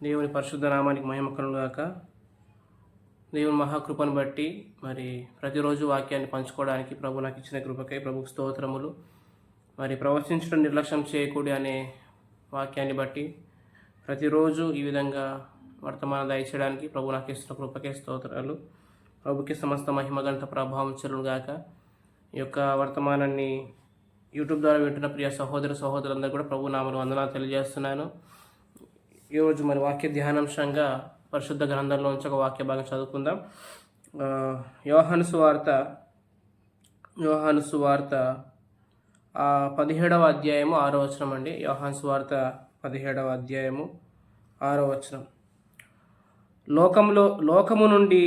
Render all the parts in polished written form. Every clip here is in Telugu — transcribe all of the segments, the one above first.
దేవుని పరిశుద్ధ నామానికి మహిమ కలుగుగాక. దేవుని మహాకృపను బట్టి మరి ప్రతిరోజు వాక్యాన్ని పంచుకోవడానికి ప్రభు నాకు ఇచ్చిన కృపకై ప్రభుకు స్తోత్రములు. మరి ప్రవచించడం నిర్లక్ష్యం చేయకూడదు అనే వాక్యాన్ని బట్టి ప్రతిరోజు ఈ విధంగా వర్తమానం దయచేయడానికి ప్రభు నాకు ఇస్తున్న కృపకే స్తోత్రాలు. ప్రభుకి సమస్త మహిమ గంట ప్రభావం చెల్లుగాక. ఈ యొక్క వర్తమానాన్ని యూట్యూబ్ ద్వారా వింటున్న ప్రియ సహోదరులందరూ కూడా ప్రభు నామను వందనాలు తెలియజేస్తున్నాను. ఈరోజు మరి వాక్య ధ్యానాంశంగా పరిశుద్ధ గ్రంథంలోంచి ఒక వాక్య భాగం చదువుకుందాం. యోహాను సువార్త 17వ అధ్యాయము 6వ వచనం అండి. యోహాను సువార్త 17వ అధ్యాయము 6వ వచనం. లోకము నుండి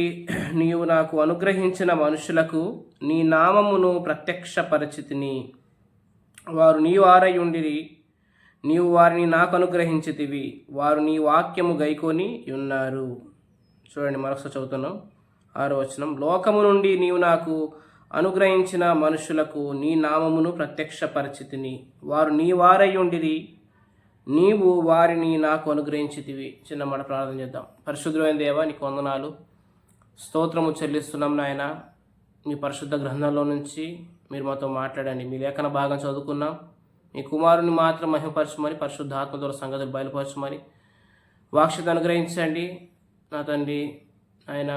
నీవు నాకు అనుగ్రహించిన మనుషులకు నీ నామమును ప్రత్యక్షపరచితిని. వారు నీ వారై ఉండిరి, నీవు వారిని నాకు అనుగ్రహించితివి. వారు నీ వాక్యము గైకొని ఉన్నారు. చూడండి, మరొకసారి చదువుతున్నాం. 6వ వచనం. లోకము నుండి నీవు నాకు అనుగ్రహించిన మనుషులకు నీ నామమును ప్రత్యక్షపరచితిని. వారు నీ వారై ఉండిరి, నీవు వారిని నాకు అనుగ్రహించితివి. చిన్న మాట ప్రార్థన చేద్దాం. పరిశుద్ధమైన దేవా, నీకు వందనాలు, స్తోత్రము చెల్లిస్తున్నాం నాయన. మీ పరిశుద్ధ గ్రంథంలో నుంచి మీరు మాతో మాట్లాడండి. మీ లేఖన భాగం చదువుకున్నాం. మీ కుమారుని మాత్రం మహిమపరచమని, పరిశుద్ధాత్మ ద్వారా సంగతులు బయలుపరచమని వాక్షత అనుగ్రహించండి నా తండ్రి. ఆయన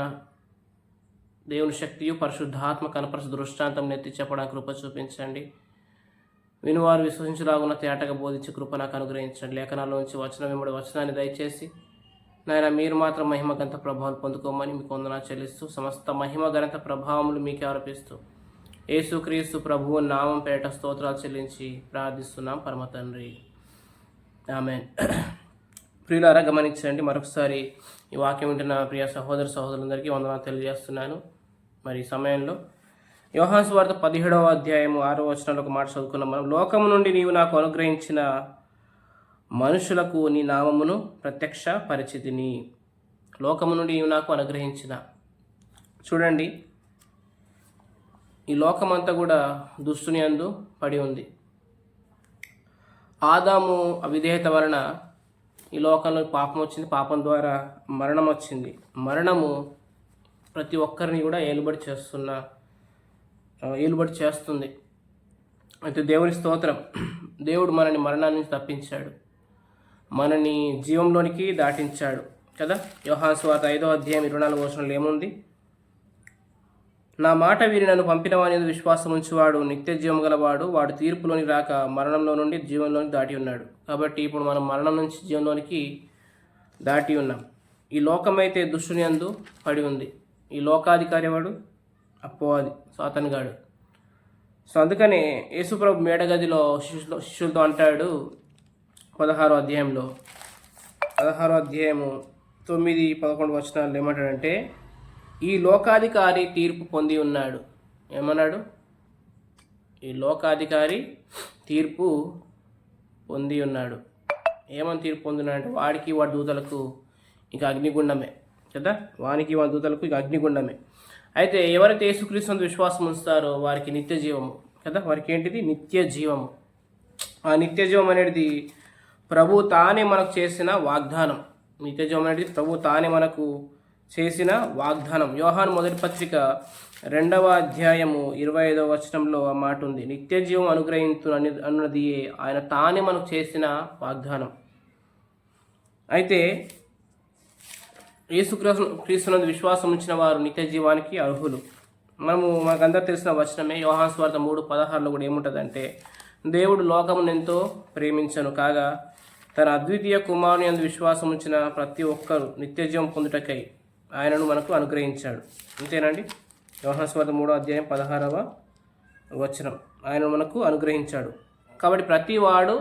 దేవుని శక్తియు పరిశుద్ధాత్మ కనపరచ దృష్టాంతం నెత్తి చెప్పడానికి కృప చూపించండి. వినువారు విశ్వసించలాగున్న తేటగా బోధించే కృప నాకు అనుగ్రహించండి. లేఖనాల్లోంచి వచనం వెంబడి వచనాన్ని దయచేసి నాయన మీరు మాత్రం మహిమ గణత ప్రభావాలు పొందుకోమని మీకు వందనాలు చెల్లిస్తూ సమస్త మహిమ గణత ప్రభావములు మీకే ఆరోపిస్తూ యేసుక్రీస్తు ప్రభువు నామం పేట స్తోత్రాలు చెల్లించి ప్రార్థిస్తున్నాం పరమ తండ్రి, ఆమేన్. ప్రియులారా, గమనించండి. మరొకసారి ఈ వాక్యం వింటున్న ప్రియ సహోదరులందరికీ వందనాలు తెలియజేస్తున్నాను. మరి ఈ సమయంలో యోహాను సువార్త 17వ అధ్యాయము 6వ వచనంలో ఒక మాట చదువుకున్నాం మనం. లోకము నుండి నీవు నాకు అనుగ్రహించిన మనుషులకు నీ నామమును ప్రత్యక్ష పరిచితిని. లోకము నుండి నీవు నాకు అనుగ్రహించిన. చూడండి, ఈ లోకమంతా కూడా దుష్టుని యందు పడి ఉంది. ఆదాము అవిధేయత వలన ఈ లోకంలో పాపం వచ్చింది. పాపం ద్వారా మరణం వచ్చింది. మరణము ప్రతి ఒక్కరిని కూడా ఏలుబడి చేస్తుంది. అయితే దేవుని స్తోత్రం, దేవుడు మనని మరణాన్ని నుంచి తప్పించాడు, మనని జీవంలోనికి దాటించాడు కదా. యోహాను సువార్త 5వ అధ్యాయం 24వ వచనంలో ఏముంది? నా మాట వీరి నన్ను పంపిన వాని యందు విశ్వాసం ఉంచువాడు నిత్య జీవం గలవాడు, వాడు తీర్పులోని రాక మరణంలో నుండి జీవంలోనికి దాటి ఉన్నాడు. కాబట్టి ఇప్పుడు మనం మరణం నుంచి జీవంలోనికి దాటి ఉన్నాం. ఈ లోకమైతే దుష్టుని యందు పడి ఉంది. ఈ లోకాధికారి వాడు అపవాది, సాతానుగాడు. సో అందుకనే యేసుప్రభు మేడగదిలో శిష్యులతో అంటాడు 16వ అధ్యాయంలో 16వ అధ్యాయము 9, 11 వచనాలు ఏమంటాడంటే, ఈ లోకాధికారి తీర్పు పొంది ఉన్నాడు. ఏమన్నాడు? ఈ లోకాధికారి తీర్పు పొంది ఉన్నాడు. ఏమని తీర్పు పొందినాడంటే, వాడికి వాడి దూతలకు ఇక అగ్నిగుండమే కదా. వానికి వాడి దూతలకు ఇక అగ్నిగుండమే. అయితే ఎవరైతే యేసుక్రీస్తు విశ్వాసం ఉంచుతారో వారికి నిత్య జీవము కదా. వారికి ఏంటిది? నిత్య జీవము. ఆ నిత్య జీవం అనేది ప్రభు తానే మనకు చేసిన వాగ్దానం. నిత్య జీవం అనేది ప్రభు తానే మనకు చేసిన వాగ్దానం. యోహాను మొదటి పత్రిక 2వ అధ్యాయము 25వ వచనంలో ఆ మాట ఉంది. నిత్య జీవం అనుగ్రహించు అన్నది ఆయన తానే మనకు చేసిన వాగ్దానం. అయితే యేసుక్రీస్తునందు విశ్వాసం ఉంచిన వారు నిత్య జీవానికి అర్హులు. మనకందరూ తెలిసిన వచనమే. యోహాను సువార్త 3:16లో కూడా ఏముంటుందంటే, దేవుడు లోకమును ఎంతో ప్రేమించను కాగా తన అద్వితీయ కుమారుని యందు విశ్వాసం ఉంచిన ప్రతి ఒక్కరూ నిత్య జీవం పొందుటకై ఆయనను మనకు అనుగ్రహించాడు. అంతేనండి. యోహాను సువార్త 3వ అధ్యాయం 16వ వచనం. ఆయన మనకు అనుగ్రహించాడు. కాబట్టి ప్రతివాడు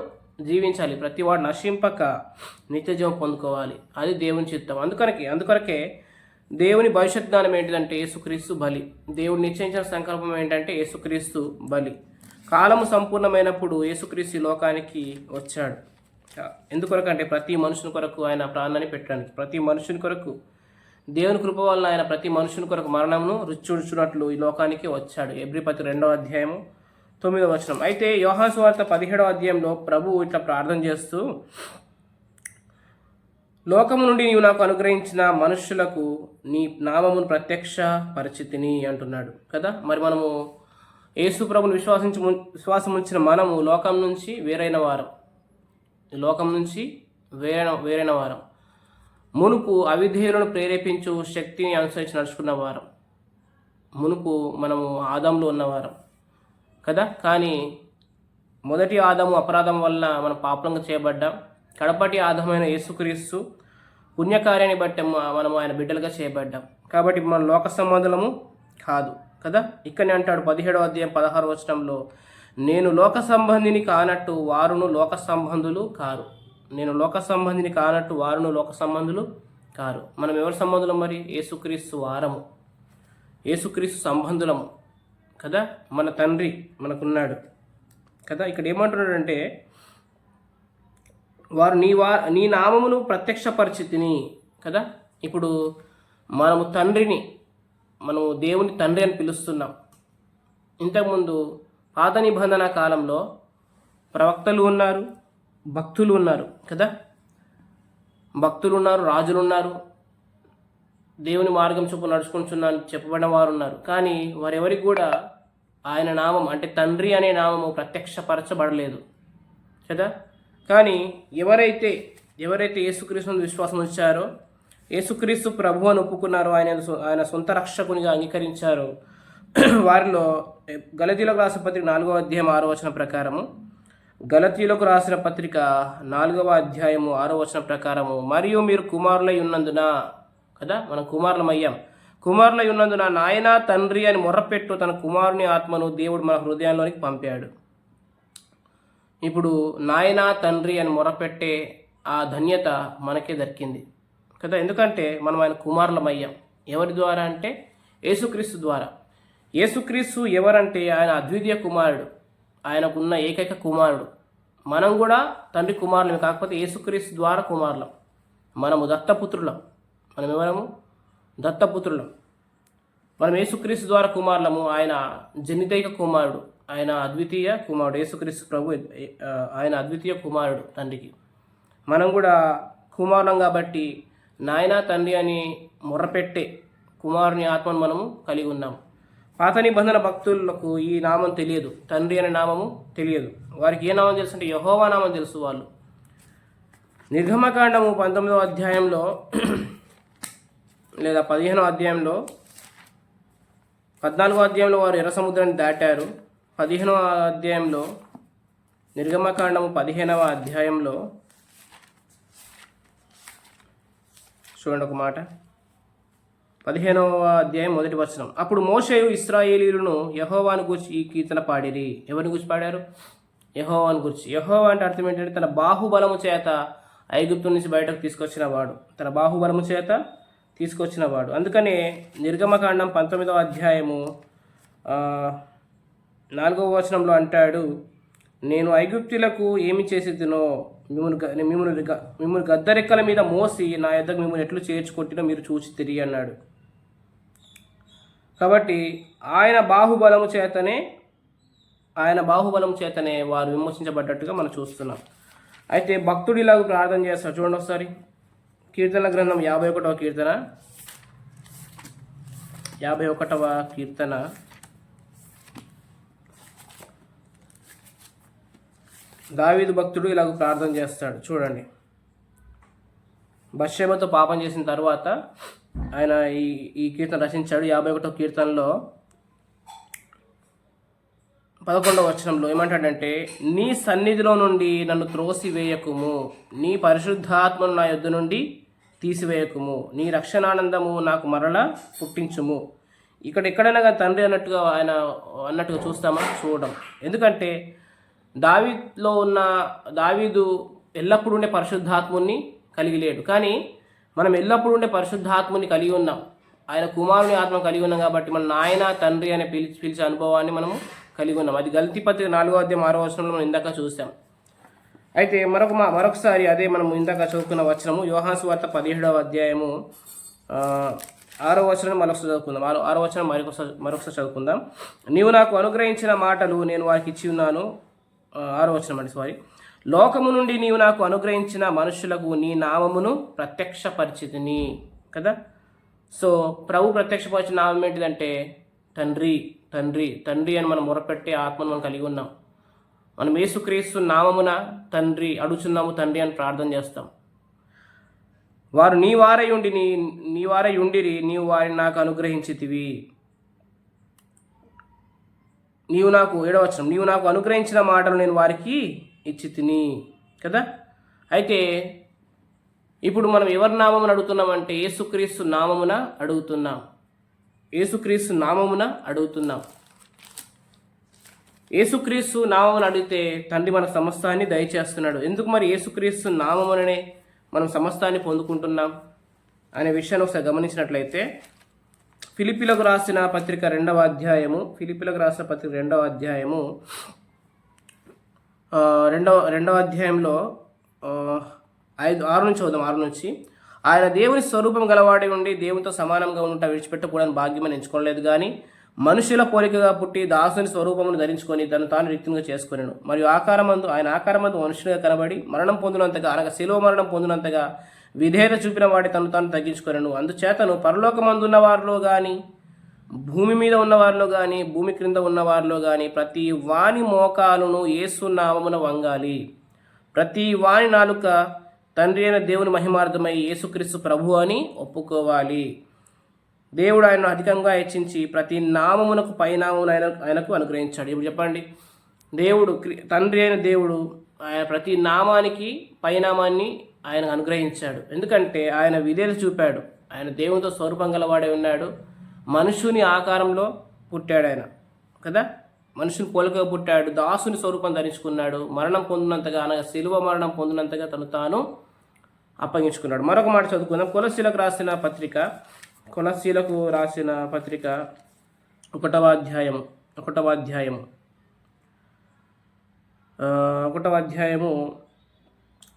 జీవించాలి, ప్రతివాడు నశింపక నిత్య జీవం పొందుకోవాలి. అది దేవుని చిత్తం. అందుకొరకే దేవుని భవిష్యత్ జ్ఞానం ఏంటిదంటే యేసుక్రీస్తు బలి. దేవుడు నిశ్చయించిన సంకల్పం ఏంటంటే యేసుక్రీస్తు బలి. కాలము సంపూర్ణమైనప్పుడు యేసుక్రీస్తు ఈ లోకానికి వచ్చాడు. ఎందుకొరకంటే ప్రతి మనుషుని కొరకు ఆయన ప్రాణాన్ని పెట్టడానికి, ప్రతి మనుషుని కొరకు దేవుని కృప వలన ఆయన ప్రతి మనుషుని కొరకు మరణమును రుచి ఈ లోకానికి వచ్చాడు. హెబ్రీ పత్రిక 2వ అధ్యాయము 9వ వచనం. అయితే యోహాను సువార్త 17వ అధ్యాయంలో ప్రభు ఇట్లా ప్రార్థన చేస్తూ లోకము నుండి నీవు నాకు అనుగ్రహించిన మనుష్యులకు నీ నామమును ప్రత్యక్ష పరిచితిని అంటున్నాడు కదా. మరి మనము యేసు ప్రభుని విశ్వాసం ఉంచిన మనము లోకం నుంచి వేరైన వారం, లోకం నుంచి వేరైన వారం. మునుపు అవిధేయులను ప్రేరేపించు శక్తిని అనుసరించి నడుచుకున్న వారం. మునుపు మనము ఆదంలో ఉన్నవారం కదా. కానీ మొదటి ఆదము అపరాధం వల్ల మనం పాపంగా చేయబడ్డాం. కడపటి ఆదమైన యేసుక్రీస్తు పుణ్యకార్యాన్ని బట్టి మనము ఆయన బిడ్డలుగా చేయబడ్డాం. కాబట్టి మన లోక సంబంధులము కాదు కదా. ఇక్కడనే అంటాడు 17వ అధ్యాయం 16వ వచనంలో, నేను లోక సంబంధిని కానట్టు వారును లోక సంబంధులు కారు. నేను లోక సంబంధిని కానట్టు వారును లోక సంబంధులు కారు. మనం ఎవరి సంబంధులం మరి? యేసుక్రీస్తు వారము, యేసుక్రీస్తు సంబంధులము కదా. మన తండ్రి మనకున్నాడు కదా. ఇక్కడ ఏమంటున్నాడంటే, వారు నీ నామమును ప్రత్యక్ష పరిచితిని కదా. ఇప్పుడు మనము దేవుని తండ్రి అని పిలుస్తున్నాం. ఇంతకుముందు పాత నిబంధన కాలంలో ప్రవక్తలు ఉన్నారు, భక్తులు ఉన్నారు కదా. భక్తులు ఉన్నారు, రాజులు ఉన్నారు, దేవుని మార్గం చొప్పున నడుచుకుంటున్నాను చెప్పబడిన వారు ఉన్నారు. కానీ వారెవరికి కూడా ఆయన నామం అంటే తండ్రి అనే నామము ప్రత్యక్షపరచబడలేదు కదా. కానీ ఎవరైతే యేసుక్రీస్తుని విశ్వాసం ఉంచారో, యేసుక్రీస్తు ప్రభు అని ఒప్పుకున్నారో, ఆయన సొంత రక్షకునిగా అంగీకరించారో, వారిలో గలతీయులకు రాసిన పత్రిక 4వ అధ్యాయం 6వ వచనం ప్రకారము, గలతీయులకు రాసిన పత్రిక 4వ అధ్యాయము 6వ వచనం ప్రకారము, మరియు మీరు కుమారులై ఉన్నందున కదా, మనం కుమారులమయ్యాం. కుమారులై ఉన్నందున నాయన తండ్రి అని మొర్రపెట్టు తన కుమారుని ఆత్మను దేవుడు మన హృదయంలోనికి పంపాడు. ఇప్పుడు నాయన తండ్రి అని మొర్రపెట్టే ఆ ధన్యత మనకే దక్కింది కదా. ఎందుకంటే మనం ఆయన కుమారులమయ్యాం. ఎవరి ద్వారా అంటే యేసుక్రీస్తు ద్వారా. యేసుక్రీస్తు ఎవరంటే ఆయన అద్వితీయ కుమారుడు, ఆయనకున్న ఏకైక కుమారుడు. మనం కూడా తండ్రి కుమారులమే, కాకపోతే యేసుక్రీస్తు ద్వారా కుమారులం. మనము దత్తపుత్రులం. మనం ఎవరము? దత్తపుత్రులం. మనం యేసుక్రీస్తు ద్వారా కుమారులము. ఆయన జనితైక కుమారుడు, ఆయన అద్వితీయ కుమారుడు. యేసుక్రీస్తు ప్రభు ఆయన అద్వితీయ కుమారుడు తండ్రికి. మనం కూడా కుమారులం కాబట్టి నాయన తండ్రి అని మొర్రపెట్టే కుమారుని ఆత్మను మనము కలిగి ఉన్నాము. పాత నిబంధన భక్తులకు ఈ నామం తెలియదు, తండ్రి అనే నామము తెలియదు. వారికి ఏ నామం తెలుసు అంటే యెహోవా నామం తెలుసు. వాళ్ళు నిర్గమకాండము 19వ అధ్యాయంలో లేదా 15వ అధ్యాయంలో 14వ అధ్యాయంలో వారు ఎర్ర సముద్రాన్ని దాటారు. 15వ అధ్యాయంలో నిర్గమకాండము 15వ అధ్యాయంలో చూడండి ఒక మాట. 15వ అధ్యాయం 1వ వచనం, అప్పుడు మోషేయు ఇశ్రాయేలీయులను యెహోవాను గూర్చి ఈ కీర్తన పాడిరి. ఎవరిని గురించి పాడారు? యెహోవాను గురించి. యెహోవా అంటే అర్థం ఏంటంటే తన బాహుబలము చేత ఐగుప్తు నుంచి బయటకు తీసుకొచ్చిన వాడు, తన బాహుబలము చేత తీసుకొచ్చిన వాడు. అందుకనే నిర్గమకాండం 19వ అధ్యాయము 4వ వచనంలో అంటాడు, నేను ఐగుప్తులకు ఏమి చేసేదినో మిమ్మల్ని గద్దరెక్కల మీద మోసి నా యొద్దకు మిమ్మల్ని ఎట్లు చేర్చుకొట్టినో మీరు చూసి తిరిగి అన్నాడు. కాబట్టి ఆయన బాహుబలము చేతనే వారు విమోచించబడ్డట్టుగా మనం చూస్తున్నాం. అయితే భక్తుడు ఇలాగ ప్రార్థన చేస్తాడు. చూడండి ఒకసారి, కీర్తన గ్రంథం 51వ కీర్తన 51వ కీర్తన దావీదు భక్తుడు ఇలాగ ప్రార్థన చేస్తాడు. చూడండి, బత్షెబతో పాపం చేసిన తర్వాత ఆయన ఈ కీర్తన రచించాడు. 51వ కీర్తనలో 11వ వచనంలో ఏమంటాడంటే, నీ సన్నిధిలో నుండి నన్ను త్రోసివేయకుము, నీ పరిశుద్ధాత్మను నా యొద్ద నుండి తీసివేయకుము, నీ రక్షణానందము నాకు మరలా పుట్టించుము. ఎక్కడైనా కానీ తండ్రి అన్నట్టుగా చూస్తామా? చూడం. ఎందుకంటే దావీదు ఎల్లప్పుడూ ఉండే పరిశుద్ధాత్ముని కలిగి లేడు. కానీ మనం ఎల్లప్పుడూ ఉండే పరిశుద్ధాత్ముని కలిగి ఉన్నాం. ఆయన కుమారుని ఆత్మ కలిగి ఉన్నాం కాబట్టి మనం నాయన తండ్రి అనే పిలిచే అనుభవాన్ని మనము కలిగి ఉన్నాం. అది గలతీ పత్రిక 4వ అధ్యాయం 6వ వచనంలో మనం ఇందాక చూసాం. అయితే మరొకసారి అదే మనం ఇందాక చదువుకున్న వచనము యోహాను సువార్త 17వ అధ్యాయము 6వ వచనం మరొకసారి చదువుకుందాం. 6వ వచనం మరొకసారి చదువుకుందాం. నీవు నాకు అనుగ్రహించిన మాటలు నేను వారికి ఇచ్చి ఉన్నాను. 6వ వచనం అండి, లోకము నుండి నీవు నాకు అనుగ్రహించిన మనుషులకు నీ నామమును ప్రత్యక్షపరిచితిని. కదా. సో ప్రభు ప్రత్యక్షపరిచిన నామం ఏంటిదంటే తండ్రి. తండ్రి తండ్రి అని మనం మొరపెట్టే ఆత్మను మనం కలిగి ఉన్నాం. మనం యేసుక్రీస్తు నామమున తండ్రి అడుగుచున్నాము, తండ్రి అని ప్రార్థన చేస్తాం. వారు నీ వారై ఉండిరి, నీవు వారిని నాకు అనుగ్రహించితివి. నీవు నాకు 7వ వచనం, నీవు నాకు అనుగ్రహించిన మాటలు నేను వారికి ఇచ్చి తిని. కదా. అయితే ఇప్పుడు మనం ఎవరి నామమున అడుగుతున్నామంటే యేసుక్రీస్తు నామమున అడుగుతున్నాం. యేసుక్రీస్తు నామమున అడుగుతున్నాం. యేసుక్రీస్తు నామమున అడిగితే తండ్రి మన సమస్తాన్ని దయచేస్తున్నాడు. ఎందుకు మరి యేసుక్రీస్తు నామముననే మనం సమస్తాన్ని పొందుకుంటున్నాం అనే విషయాన్ని ఒకసారి గమనించినట్లయితే ఫిలిప్పీలకు రాసిన పత్రిక 2వ అధ్యాయము, ఫిలిప్పీలకు రాసిన పత్రిక 2వ అధ్యాయము, రెండవ అధ్యాయంలో 6 నుంచి చదువుదాం. 6 నుంచి, ఆయన దేవుని స్వరూపం గలవాడి ఉండి దేవునితో సమానంగా ఉంట విడిచిపెట్టకూడని భాగ్యమని ఎంచుకోలేదు, కానీ మనుషుల పోలికగా పుట్టి దాసుని స్వరూపమును ధరించుకొని తను తాను రిక్తంగా చేసుకొనెను. మరియు ఆయన ఆకారమందు మనుషునిగా కనబడి మరణం పొందినంతగా, అనగా శిలువ మరణం పొందినంతగా విధేయత చూపిన వాడి తను తాను తగ్గించుకొనెను. అందుచేతను పరలోకమందున్న వారిలో కానీ, భూమి మీద ఉన్నవారిలో కానీ, భూమి క్రింద ఉన్నవారిలో కానీ ప్రతి వాని మోకాలును యేసు నామమున వంగాలి, ప్రతి వాని నాలుక తండ్రి అయిన దేవుని మహిమార్థమై యేసుక్రీస్తు ప్రభు అని ఒప్పుకోవాలి. దేవుడు ఆయనను అధికంగా హెచ్చించి ప్రతి నామమునకు పైనామమును ఆయనకు అనుగ్రహించాడు. ఇప్పుడు చెప్పండి, దేవుడు తండ్రి అయిన దేవుడు ఆయన ప్రతి నామానికి పైనామాన్ని ఆయన అనుగ్రహించాడు. ఎందుకంటే ఆయన విధేయత చూపాడు. ఆయన దేవునితో స్వరూపం గలవాడే ఉన్నాడు. మనుషుని ఆకారంలో పుట్టాడు ఆయన. కదా. మనుషుని పోలికగా పుట్టాడు. దాసుని స్వరూపం ధరించుకున్నాడు. మరణం పొందినంతగా, అనగా శిలువ మరణం పొందినంతగా తను తాను అప్పగించుకున్నాడు. మరొక మాట చదువుకుందాం. కొలస్సీలకు రాసిన పత్రిక 1వ అధ్యాయము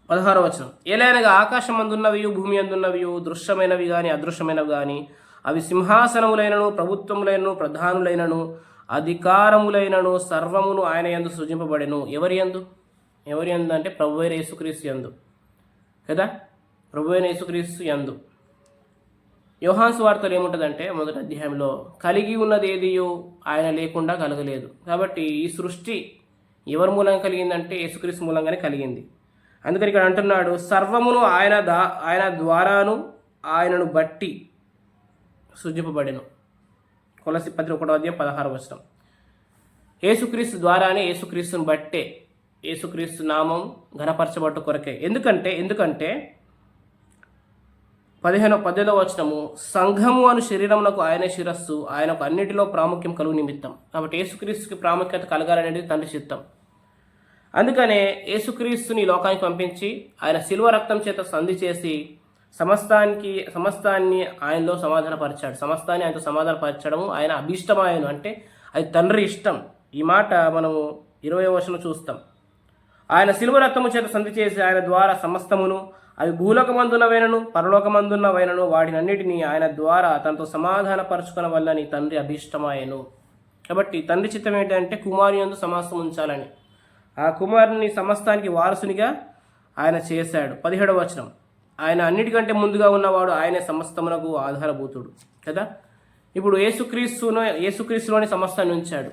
16వ వచనం, ఏలైనగా ఆకాశం అందున్నవియు భూమి అందున్నవియు దృశ్యమైనవి కానీ అదృశ్యమైనవి కానీ అవి సింహాసనములైనను ప్రభుత్వములైనను ప్రధానులైనను అధికారములైనను సర్వమును ఆయన యందు సృజింపబడెను. ఎవరి యందు అంటే ప్రభువైన యేసుక్రీస్తు యందు. కదా. ప్రభువైన యేసుక్రీస్తు యందు. యోహాను సువార్తలో ఏముంటుందంటే 1వ అధ్యాయంలో కలిగి ఉన్నది ఏదియో ఆయన లేకుండా కలగలేదు. కాబట్టి ఈ సృష్టి ఎవరి మూలంగా కలిగిందంటే యేసుక్రీస్తు మూలంగానే కలిగింది. అందుకని ఇక్కడ అంటున్నాడు, సర్వమును ఆయన ద్వారాను ఆయనను బట్టి సృజింపబడెను. కొలస్సీ పత్రిక 1వ అధ్యాయం 16వ వచనం. యేసుక్రీస్తు ద్వారానే, యేసుక్రీస్తుని బట్టే, యేసుక్రీస్తు నామం ఘనపరచబట్టు కొరకే. ఎందుకంటే 18వ వచనము, సంఘము అను శరీరమునకు ఆయనే శిరస్సు, ఆయనకు అన్నిటిలో ప్రాముఖ్యం కలుగు నిమిత్తం. కాబట్టి యేసుక్రీస్తుకి ప్రాముఖ్యత కలగాలనేది తండ్రి చిత్తం. అందుకనే యేసుక్రీస్తుని లోకానికి పంపించి ఆయన శిలువ రక్తం చేత సంధి చేసి సమస్తాన్ని ఆయనలో సమాధానపరిచాడు. సమస్తాన్ని ఆయనతో సమాధానపరచడము ఆయన అభీష్టమాయను, అంటే అది తండ్రి ఇష్టం. ఈ మాట మనము 20వ వచనం చూస్తాం. ఆయన శిలువ రక్తము చేత సంధి చేసి ఆయన ద్వారా సమస్తమును, అవి భూలోకమందున్నవైనను పరలోకమందున్నవైనను వాటినన్నిటినీ ఆయన ద్వారా తనతో సమాధానపరచుకున్న వల్లని తండ్రి అభీష్టమాయను. కాబట్టి తండ్రి చిత్తం ఏంటంటే కుమారుని యందు సమస్తం ఉంచాలని. ఆ కుమారుని సమస్తానికి వారసునిగా ఆయన చేశాడు. 17వ వచనం, ఆయన అన్నిటికంటే ముందుగా ఉన్నవాడు, ఆయనే సమస్తమునకు ఆధారభూతుడు. కదా. ఇప్పుడు యేసుక్రీస్తులోని సమస్తాన్ని ఉంచాడు.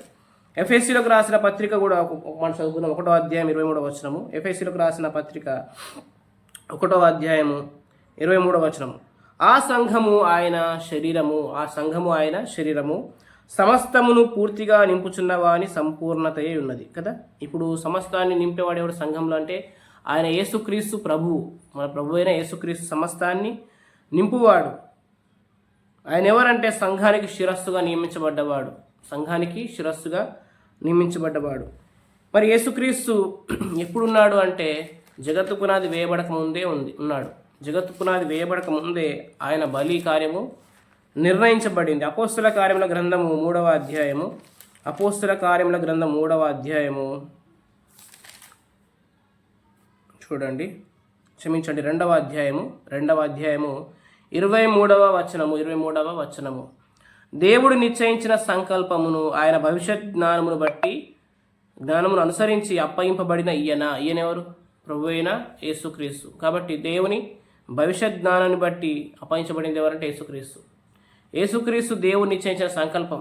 ఎఫెసీలకు రాసిన పత్రిక కూడా మనం చదువుకున్నాం. 1వ అధ్యాయం 23వ వచనము. ఎఫెసీలకు రాసిన పత్రిక 1వ అధ్యాయము 23వ వచనము, ఆ సంఘము ఆయన శరీరము సమస్తమును పూర్తిగా నింపుచున్నవాని సంపూర్ణతయే ఉన్నది. కదా. ఇప్పుడు సమస్తాన్ని నింపేవాడు ఎవడు సంఘంలో అంటే ఆయన యేసుక్రీస్తు ప్రభువు. మన ప్రభు అయిన యేసుక్రీస్తు సమస్తాన్ని నింపువాడు. ఆయన ఎవరంటే సంఘానికి శిరస్సుగా నియమించబడ్డవాడు. మరి యేసుక్రీస్తు ఎప్పుడున్నాడు అంటే జగత్తు పునాది వేయబడక ముందే ఉన్నాడు. జగత్తు పునాది వేయబడక ముందే ఆయన బలి కార్యము నిర్ణయించబడింది. అపోస్తల కార్యముల గ్రంథము 3వ అధ్యాయము చూడండి, క్షమించండి, 2వ అధ్యాయము 23వ వచనము. దేవుడు నిశ్చయించిన సంకల్పమును ఆయన భవిష్యత్ జ్ఞానమును అనుసరించి అప్పగింపబడిన ఈయనెవరు? ప్రభు అయిన యేసుక్రీస్తు. కాబట్టి దేవుని భవిష్యత్ జ్ఞానాన్ని బట్టి అప్పగించబడింది ఎవరంటే యేసుక్రీస్తు. యేసుక్రీస్తు దేవుడు నిశ్చయించిన సంకల్పం.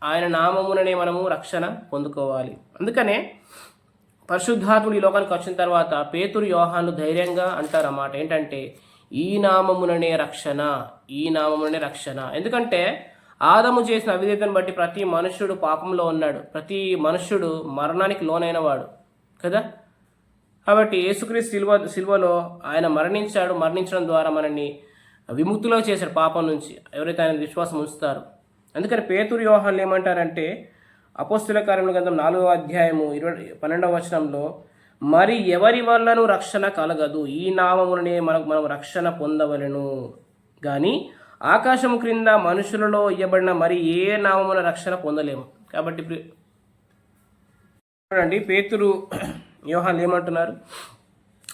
ఆయన నామముననే మనము రక్షణ పొందుకోవాలి. అందుకనే పరిశుద్ధాత్ముడు ఈ లోకానికి వచ్చిన తర్వాత పేతురు, యోహాను ధైర్యంగా అంటారు అన్నమాట. ఏంటంటే ఈ నామముననే రక్షణ, ఈ నామముననే రక్షణ. ఎందుకంటే ఆదము చేసిన అవిధేయతను బట్టి ప్రతి మనుష్యుడు పాపంలో ఉన్నాడు, ప్రతి మనుష్యుడు మరణానికి లోనైన వాడు కదా. కాబట్టి యేసుక్రీస్తు సిలువలో ఆయన మరణించాడు. మరణించడం ద్వారా మనల్ని విముక్తిలో చేశాడు పాపం నుంచి, ఎవరైతే ఆయన విశ్వాసం ఉంచుతారు. అందుకని పేతురు, యోహాన్లు ఏమంటారంటే అపోస్తుల కార్యముల గ్రంథం 4వ అధ్యాయము 12వ వచనంలో, మరి ఎవరి వల్లను రక్షణ కలగదు, ఈ నామముననే మనం రక్షణ పొందవలెను కానీ ఆకాశం క్రింద మనుషులలో ఇవ్వబడిన మరి ఏ నామమున రక్షణ పొందలేము. కాబట్టి చూడండి, పేతురు, యోహాన్లు ఏమంటున్నారు?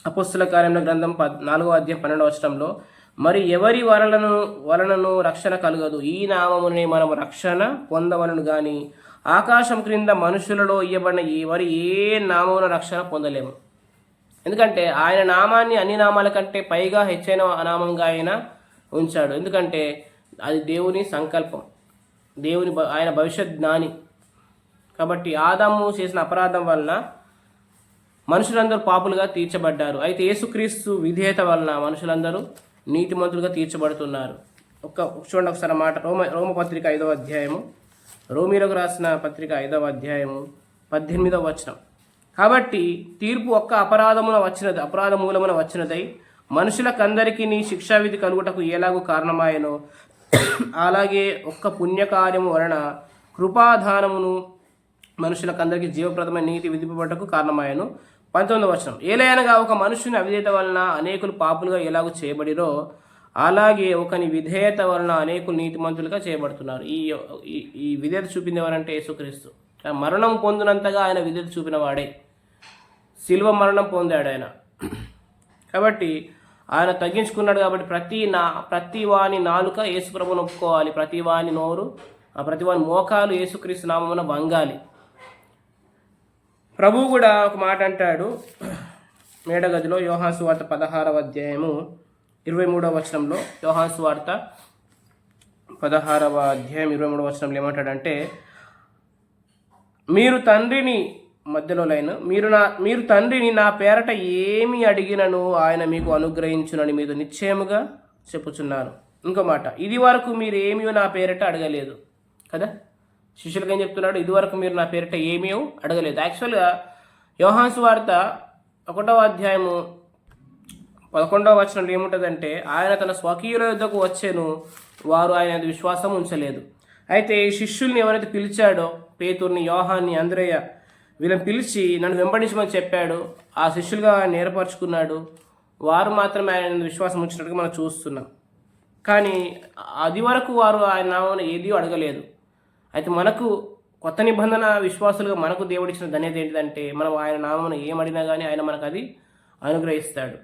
అపోస్తుల కార్యముల గ్రంథం 4వ అధ్యాయం 12వ వచనంలో, మరి ఎవరి వలనను రక్షణ కలగదు, ఈ నామమునే మనం రక్షణ పొందవలను కానీ ఆకాశం క్రింద మనుషులలో ఇవ్వబడిన మరి ఏ నామమున రక్షణ పొందలేము. ఎందుకంటే ఆయన నామాన్ని అన్ని నామాల కంటే పైగా హెచ్చైన నామంగా ఆయన ఉంచాడు. ఎందుకంటే అది దేవుని సంకల్పం, ఆయన భవిష్యత్ జ్ఞాని. కాబట్టి ఆదాము చేసిన అపరాధం వలన మనుషులందరూ పాపులుగా తీర్చబడ్డారు. అయితే యేసుక్రీస్తు విధేయత వలన మనుషులందరూ నీతిమంతులుగా తీర్చబడుతున్నారు. చూడండి ఒకసారి మాట. రోమపత్రిక 5వ అధ్యాయము, రోమీలకు రాసిన పత్రిక 5వ అధ్యాయము 18వ వచనం. కాబట్టి తీర్పు ఒక్క అపరాధ మూలమున వచ్చినదై మనుషులకందరికీ నీ శిక్షావిధి కలుగుటకు ఎలాగూ కారణమాయనో అలాగే ఒక్క పుణ్యకార్యము వలన కృపాదానమును మనుషులకందరికీ జీవప్రదమైన నీతి విధింపబడటకు కారణమాయను. 19వ వచనం, ఏలయనగా ఒక మనుషుని అవిధేయత వలన అనేకులు పాపులుగా ఎలాగూ చేయబడిరో అలాగే ఒకని విధేయత వలన అనేకులు నీతిమంతులుగా చేయబడుతున్నారు. ఈ విధేయత చూపింది ఎవరంటే యేసుక్రీస్తు. మరణం పొందినంతగా ఆయన విధేయత చూపిన వాడే, శిలువ మరణం పొందాడు ఆయన. కాబట్టి ఆయన తగ్గించుకున్నాడు. కాబట్టి ప్రతి వాని నాలుక యేసుప్రభుని ఒప్పుకోవాలి, ప్రతి వాని మోకాలు యేసుక్రీస్తు నామమున వంగాలి. ప్రభువు కూడా ఒక మాట అంటాడు మేడగదిలో, యోహాను సువార్త 16వ అధ్యాయము 23వ వచనంలో. యోహాను సువార్త 16వ అధ్యాయం 23వ వచనంలో ఏమంటాడంటే, మీరు తండ్రిని నా పేరట ఏమి అడిగినను ఆయన మీకు అనుగ్రహించునని మీతో నిశ్చయముగా చెప్పుచున్నాను. ఇంకో మాట, ఇది వరకు మీరు ఏమీ నా పేరట అడగలేదు కదా. శిష్యులకు ఏం చెప్తున్నాడు? ఇదివరకు మీరు నా పేరిట ఏమీ అడగలేదు. యాక్చువల్గా యోహాను సువార్త 1వ అధ్యాయము 11వ వచనంలో ఏముంటుందంటే, ఆయన తన స్వకీయుల యుద్ధకు వచ్చాను, వారు ఆయన విశ్వాసం ఉంచలేదు. అయితే శిష్యుల్ని ఎవరైతే పిలిచాడో, పేతుర్ని, యోహాన్ని, అంద్రేయ, వీళ్ళని పిలిచి నన్ను వెంబడించమని చెప్పాడు, ఆ శిష్యులుగా ఏర్పరచుకున్నాడు, వారు మాత్రమే ఆయన విశ్వాసం ఉంచినట్టుగా మనం చూస్తున్నాం. కానీ అది వరకు వారు ఆయన నామమున ఏదీ అడగలేదు. అయితే మనకు కొత్త నిబంధన విశ్వాసులుగా మనకు దేవుడిచ్చిన ధన్యత ఏంటిదంటే, మనం ఆయన నామమున ఏమడినా కానీ ఆయన మనకు అది అనుగ్రహిస్తాడు.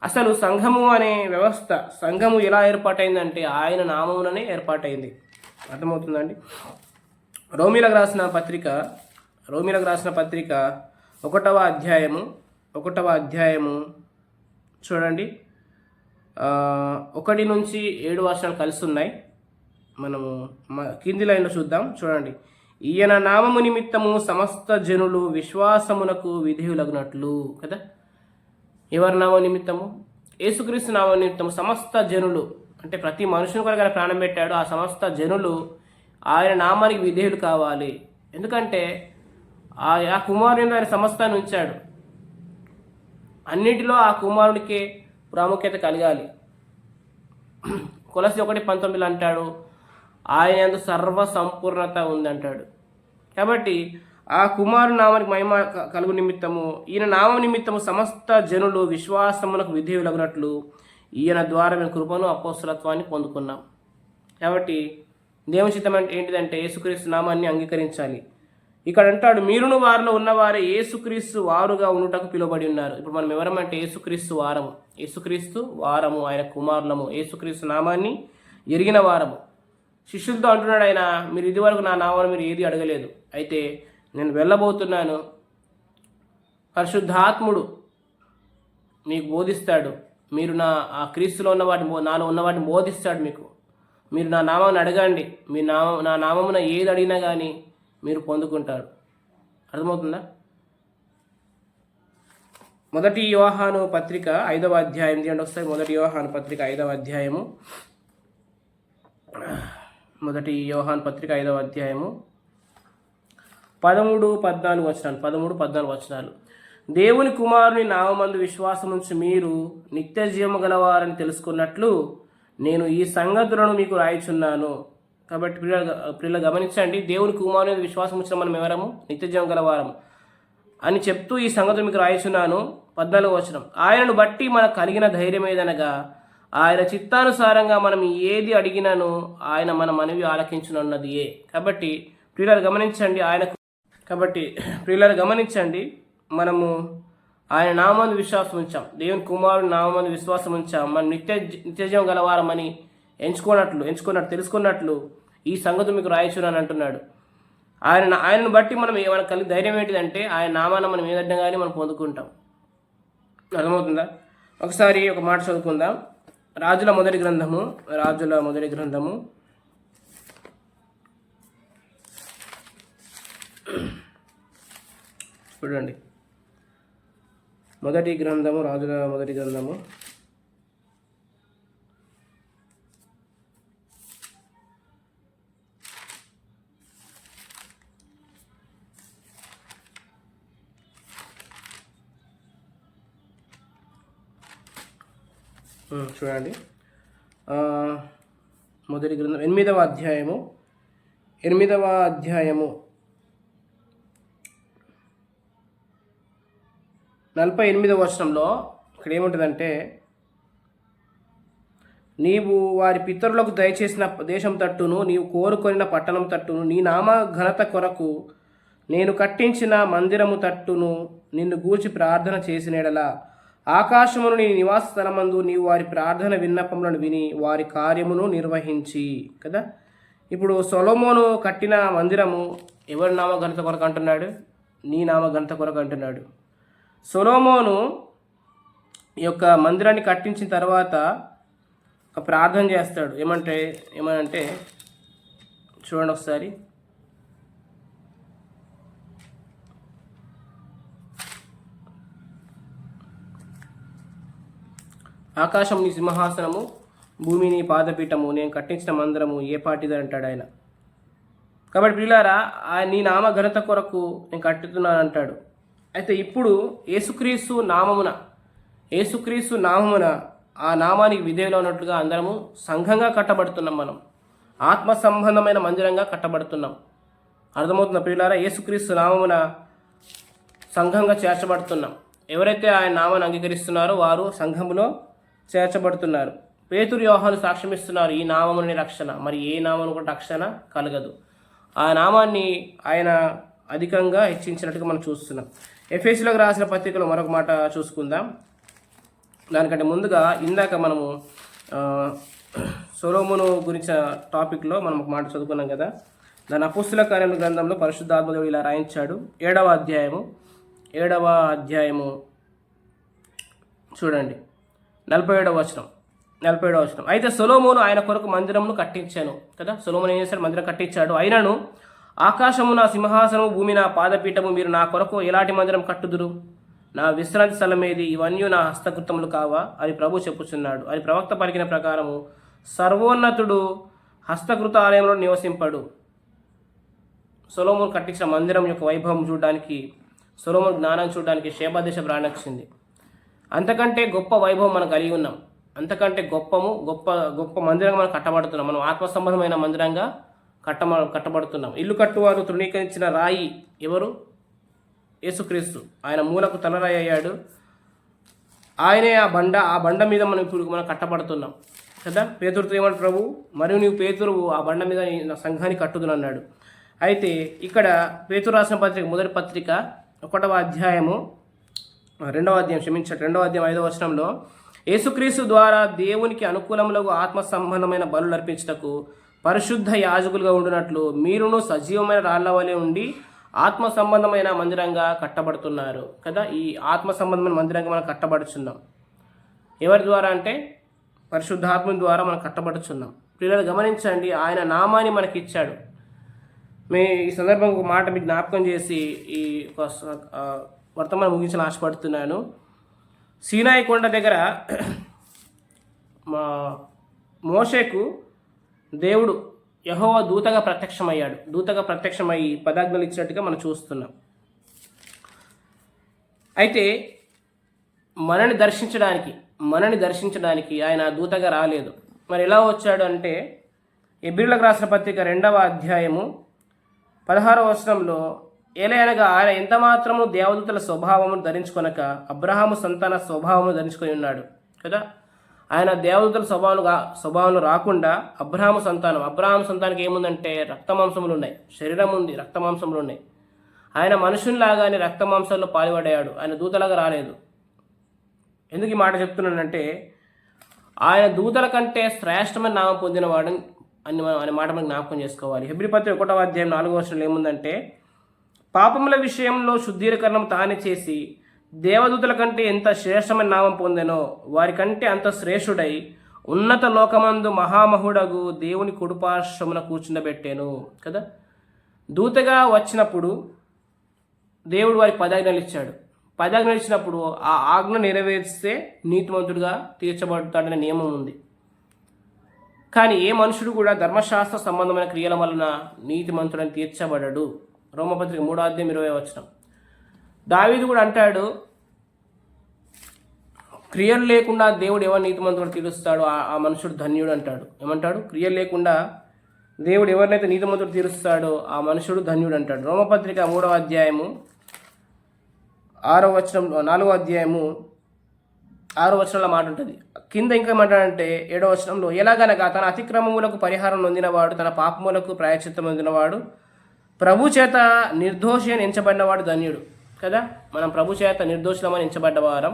అసలు సంఘము అనే వ్యవస్థ, సంఘము ఎలా ఏర్పాటైందంటే ఆయన నామముననే ఏర్పాటైంది. అర్థమవుతుందండి? రోమీలకు రాసిన పత్రిక 1వ అధ్యాయము చూడండి, 1 నుంచి 7 వచనాలు కలిసి ఉన్నాయి. మనము కింది లైన్లో చూద్దాం. చూడండి, ఈయన నామము నిమిత్తము సమస్త జనులు విశ్వాసమునకు విధేయులగునట్లు కదా. ఎవరి నామం నిమిత్తము? యేసుక్రీస్తు నామం నిమిత్తము సమస్త జనులు, అంటే ప్రతి మనుషుని కొరకు ఆయన ప్రాణం పెట్టాడు. ఆ సమస్త జనులు ఆయన నామానికి విధేయులు కావాలి. ఎందుకంటే ఆ కుమారుని ఆయన సమస్తాన్ని ఉంచాడు. అన్నిటిలో ఆ కుమారుడికి ప్రాముఖ్యత కలగాలి. కొలసి 1:19 అంటాడు, ఆయన యందు సర్వ సంపూర్ణత ఉందంటాడు. కాబట్టి ఆ కుమారు నామానికి మహిమ కలుగు నిమిత్తము, ఈయన నామం నిమిత్తము సమస్త జనులు విశ్వాసమునకు విధేయులగినట్లు ఈయన ద్వారా మేము కృపను అపోస్తలత్వాన్ని పొందుకున్నాం. కాబట్టి దేవుని చిత్తం అంటే ఏంటిదంటే యేసుక్రీస్తు నామాన్ని అంగీకరించాలి. ఇక్కడ అంటాడు, మీరును వారిలో ఉన్నవారే యేసుక్రీస్తు వారుగా ఉండుటకు పిలువబడి ఉన్నారు. ఇప్పుడు మనం ఎవరమంటే యేసుక్రీస్తు వారము, ఆయన కుమారులము, యేసుక్రీస్తు నామాన్ని ఎరిగిన వారము. శిష్యులతో అంటున్నాడు ఆయన, మీరు ఇదివరకు నా నామాన్ని మీరు ఏది అడగలేదు, అయితే నేను వెళ్ళబోతున్నాను, పరిశుద్ధాత్ముడు మీకు బోధిస్తాడు. మీరు ఆ క్రీస్తులో ఉన్న వాటిని, నాలో ఉన్న వాటిని బోధిస్తాడు మీకు. మీరు నా నామాన్ని అడగండి, మీ నా నామమున ఏది అడిగినా కానీ మీరు పొందుకుంటారు. అర్థమవుతుందా? మొదటి యోహాను పత్రిక 5వ అధ్యాయం తీయండి ఒకసారి. మొదటి యోహాను పత్రిక 5వ అధ్యాయము. మొదటి యోహాను పత్రిక 5వ అధ్యాయము 13-14 వచనాలు. 13-14 వచనాలు. దేవుని కుమారుని నామమందు విశ్వాసముంచి మీరు నిత్య జీవము గలవారని తెలుసుకున్నట్లు నేను ఈ సంగతులను మీకు రాయిచున్నాను. కాబట్టి పిల్లలు గమనించండి, దేవుని కుమారుని విశ్వాసం ఉంచిన మనం ఎవరము? నిత్య జీవం గలవారం అని చెప్తూ ఈ సంగతులు మీకు రాయిచున్నాను. 14వ వచనం. ఆయనను బట్టి మనకు కలిగిన ధైర్యం ఏదనగా ఆయన చిత్తానుసారంగా మనం ఏది అడిగినాను ఆయన మన మనవి ఆలకించునన్నది ఏ. కాబట్టి ప్రియులారు గమనించండి, మనము ఆయన నామందు విశ్వాసం ఉంచాం, దేవుని కుమారుని నామందు విశ్వాసం ఉంచాం. మనం నిత్యజీవం గలవారమని ఎంచుకున్నట్లు తెలుసుకున్నట్లు ఈ సంగతి మీకు రాయచున్నాను అంటున్నాడు. ఆయనను బట్టి మనకు కలిగి ధైర్యం ఏంటిదంటే ఆయన నామాన్ని మనం ఏదడ్డా కానీ మనం పొందుకుంటాం. అర్థమవుతుందా? ఒకసారి ఒక మాట చదువుకుందాం. రాజుల మొదటి గ్రంథము చూడండి. రాజుల మొదటి గ్రంథము 8వ అధ్యాయము 48వ వచనంలో ఇక్కడ ఏముంటుందంటే, నీవు వారి పితరులకు దయచేసిన దేశం తట్టును, నీవు కోరుకొనిన పట్టణం తట్టును, నీ నామ ఘనత కొరకు నేను కట్టించిన మందిరము తట్టును నిన్ను గూర్చి ప్రార్థన చేసినడలా ఆకాశమును నీ నివాస స్థలమందు నీవు వారి ప్రార్థన విన్నపములను విని వారి కార్యమును నిర్వహించి. కదా, ఇప్పుడు సొలొమోను కట్టిన మందిరము ఎవరి నామ ఘనత కొరకు అంటున్నాడు? నీ నామ ఘనత కొరకు అంటున్నాడు. సొలొమోను ఈ యొక్క మందిరాన్ని కట్టించిన తర్వాత ఒక ప్రార్థన చేస్తాడు. ఏమనంటే చూడండి ఒకసారి. ఆకాశం నీ సింహాసనము, భూమి నీ పాదపీఠము, నేను కట్టించిన మందిరము ఏ పాటిది అంటాడు ఆయన. కాబట్టి ప్రియులారా, నీ నామ ఘనత కొరకు నేను కట్టుతున్నాను అంటాడు. అయితే ఇప్పుడు యేసుక్రీస్తు నామమున ఆ నామానికి విధేయులు ఉన్నట్లుగా అందరము సంఘంగా కట్టబడుతున్నాం. మనం ఆత్మ సంబంధమైన మందిరంగా కట్టబడుతున్నాం. అర్థమవుతున్న ప్రియులారా, యేసుక్రీస్తు నామమున సంఘంగా చేర్చబడుతున్నాం. ఎవరైతే ఆయన నామాన్ని అంగీకరిస్తున్నారో వారు సంఘములో చేర్చబడుతున్నారు. పేతురు, యోహాను సాక్ష్యం ఇస్తున్నారు, ఈ నామముని రక్షణ, మరి ఏ నామము కూడా రక్షణ కలగదు. ఆ నామాన్ని ఆయన అధికంగా హెచ్చించినట్టుగా మనం చూస్తున్నాం. ఎఫెసీయులకు రాసిన పత్రికలో మరొక మాట చూసుకుందాం. దానికంటే ముందుగా ఇందాక మనము సొలొమోను గురించిన టాపిక్లో మనం ఒక మాట చదువుకున్నాం కదా. దాని అపోస్తల కార్యముల గ్రంథంలో పరిశుద్ధాత్మదేవుడు ఇలా రాయించాడు. 7వ అధ్యాయము చూడండి, 47వ వచనం. అయితే సొలొమోను ఆయన కొరకు మందిరమును కట్టించాను. కదా, సొలొమోను ఏం చేశాడు? మందిరం కట్టించాడు. అయినను ఆకాశము నా సింహాసనము, భూమి నా పాదపీఠము, మీరు నా కొరకు ఎలాంటి మందిరం కట్టుదురు? నా విశ్రాంతి స్థలం ఏది? ఇవన్నీ నా హస్తకృతములు కావా అని ప్రభు చెప్పుచున్నాడు అని ప్రవక్త పలికిన ప్రకారము సర్వోన్నతుడు హస్తకృత ఆలయంలో నివసింపడు. సొలొమోను కట్టించిన మందిరం యొక్క వైభవం చూడడానికి, సొలొమోను జ్ఞానం చూడడానికి శేబదేశ ప్రాణించింది. అంతకంటే గొప్ప వైభవం మనం కలిగి ఉన్నాం. అంతకంటే గొప్ప మందిరంగా మనం కట్టబడుతున్నాం. మనం ఆత్మ సంబంధమైన మందిరంగా కట్టబడుతున్నాం. ఇల్లు కట్టువారు తృణీకరించిన రాయి ఎవరు? యేసుక్రీస్తు. ఆయన మూలకు తలరాయి అయ్యాడు. ఆయనే ఆ బండ మీద మనం కట్టబడుతున్నాం కదా. పేతురుతో ఏమన్నాడు ప్రభు? మరియు నీవు పేతురు ఆ బండ మీద నా సంఘాన్ని కట్టుదును అన్నాడు. అయితే ఇక్కడ పేతురు రాసిన పత్రిక మొదటి పత్రిక 1వ అధ్యాయం 5వ వచనంలో యేసుక్రీస్తు ద్వారా దేవునికి అనుకూలములకు ఆత్మ సంబంధమైన బలులు అర్పించుటకు పరిశుద్ధ యాజకులుగా ఉండునట్లు మీరును సజీవమైన రాళ్ల వలె ఉండి ఆత్మ సంబంధమైన మందిరంగా కట్టబడుతున్నారు కదా. ఈ ఆత్మ సంబంధమైన మందిరంగా మనం కట్టబడుచున్నాం. ఎవరి ద్వారా అంటే పరిశుద్ధాత్మ ద్వారా మనం కట్టబడుచున్నాం. పిల్లలు గమనించండి, ఆయన నామాన్ని మనకి ఇచ్చాడు. ఈ సందర్భంగా ఒక మాట మీకు జ్ఞాపకం చేసి ఈ వర్తమానం ముగించాలని ఆశపడుతున్నాను. సీనాయి కొండ దగ్గర మోషేకు దేవుడు యెహోవా దూతగా ప్రత్యక్షమయ్యాడు. దూతగా ప్రత్యక్షమయ్యి పదాజ్ఞలు ఇచ్చినట్టుగా మనం చూస్తున్నాం. అయితే మనని దర్శించడానికి ఆయన దూతగా రాలేదు. మరి ఎలా వచ్చాడు అంటే ఎబ్రీయులకు రాసిన పత్రిక 2వ అధ్యాయము 16వ వచనంలో, ఏలయనగా ఆయన ఎంత మాత్రము దేవదూతల స్వభావమును ధరించుకొనక అబ్రహాము సంతాన స్వభావమును ధరించుకొని ఉన్నాడు కదా. ఆయన దేవదూతల స్వభావంలో రాకుండా అబ్రహాము సంతానానికి ఏముందంటే రక్తమాంసములు ఉన్నాయి, శరీరం ఉంది, రక్తమాంసములు ఉన్నాయి. ఆయన మనుషుల్లాగానే రక్తమాంసాల్లో పాల్పడ్డాడు, ఆయన దూతలాగా రాలేదు. ఎందుకు ఈ మాట చెప్తున్నానంటే ఆయన దూతల కంటే శ్రేష్టమైన నామం పొందినవాడు అనే మాట మనం జ్ఞాపకం చేసుకోవాలి. హెబ్రీ పత్రిక 1వ అధ్యాయం 4వ వచనంలో ఏముందంటే, పాపముల విషయంలో శుద్ధీకరణం తానే చేసి దేవదూతల కంటే ఎంత శ్రేష్టమైన నామం పొందెనో వారి కంటే అంత శ్రేష్ఠుడై ఉన్నత లోకమందు మహామహుడగు దేవుని కుడిపార్శ్వమున కూర్చుండబెట్టాను కదా. దూతగా వచ్చినప్పుడు దేవుడు వారికి 10 ఆజ్ఞలు ఇచ్చాడు. 10 ఆజ్ఞలు ఇచ్చినప్పుడు ఆ ఆజ్ఞ నెరవేర్స్తే నీతిమంతుడిగా తీర్చబడతాడనే నియమం ఉంది. కానీ ఏ మనుషుడు కూడా ధర్మశాస్త్ర సంబంధమైన క్రియల వలన నీతిమంతుడని తీర్చబడడు. రోమపత్రిక 3వ అధ్యాయం 20వ వచనం. దావీదు కూడా అంటాడు, క్రియలు లేకుండా దేవుడు ఎవరు నీతిమంతుడు తీరుస్తాడో ఆ మనుషుడు ధన్యుడు అంటాడు. ఏమంటాడు? క్రియలు లేకుండా దేవుడు ఎవరినైతే నీతిమంతుడు తీరుస్తాడో ఆ మనుషుడు ధన్యుడు అంటాడు. రోమపత్రిక 3వ అధ్యాయము 6వ వచనం, 4వ అధ్యాయము 6వ వచనంలో మాట ఉంటుంది. కింద ఇంకా ఏమంటాడంటే 7వ వచనంలో, ఎలాగనగా తన అతిక్రమములకు పరిహారం నొందినవాడు, తన పాపములకు ప్రాయశ్చిత్తం నొందినవాడు, ప్రభు చేత నిర్దోషి అని ఎంచబడినవాడు ధన్యుడు కదా. మనం ప్రభు చేత నిర్దోషులమని ఎంచబడ్డవారం.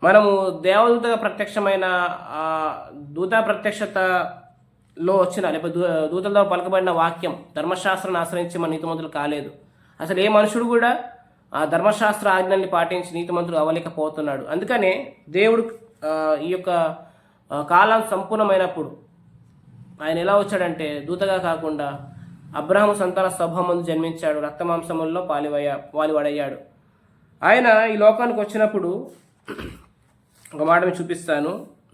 మనము దేవదూతగా ప్రత్యక్షమైన దూత ప్రత్యక్షతలో వచ్చిన లేకపోతే దూతలతో పలకబడిన వాక్యం ధర్మశాస్త్రాన్ని ఆశ్రయించి మన నీతిమంతులు కాలేదు. అసలు ఏ మనుషుడు కూడా ఆ ధర్మశాస్త్ర ఆజ్ఞల్ని పాటించి నీతిమంతుడు అవ్వలేకపోతున్నాడు. అందుకనే దేవుడు ఈ యొక్క కాలం సంపూర్ణమైనప్పుడు ఆయన ఎలా దూతగా కాకుండా అబ్రహాము సంతాన స్వభావం జన్మించాడు, రక్తమాంసముల్లో పాలువడయ్యాడు. ఆయన ఈ లోకానికి వచ్చినప్పుడు ఒక మాట మీకు చూపిస్తాను.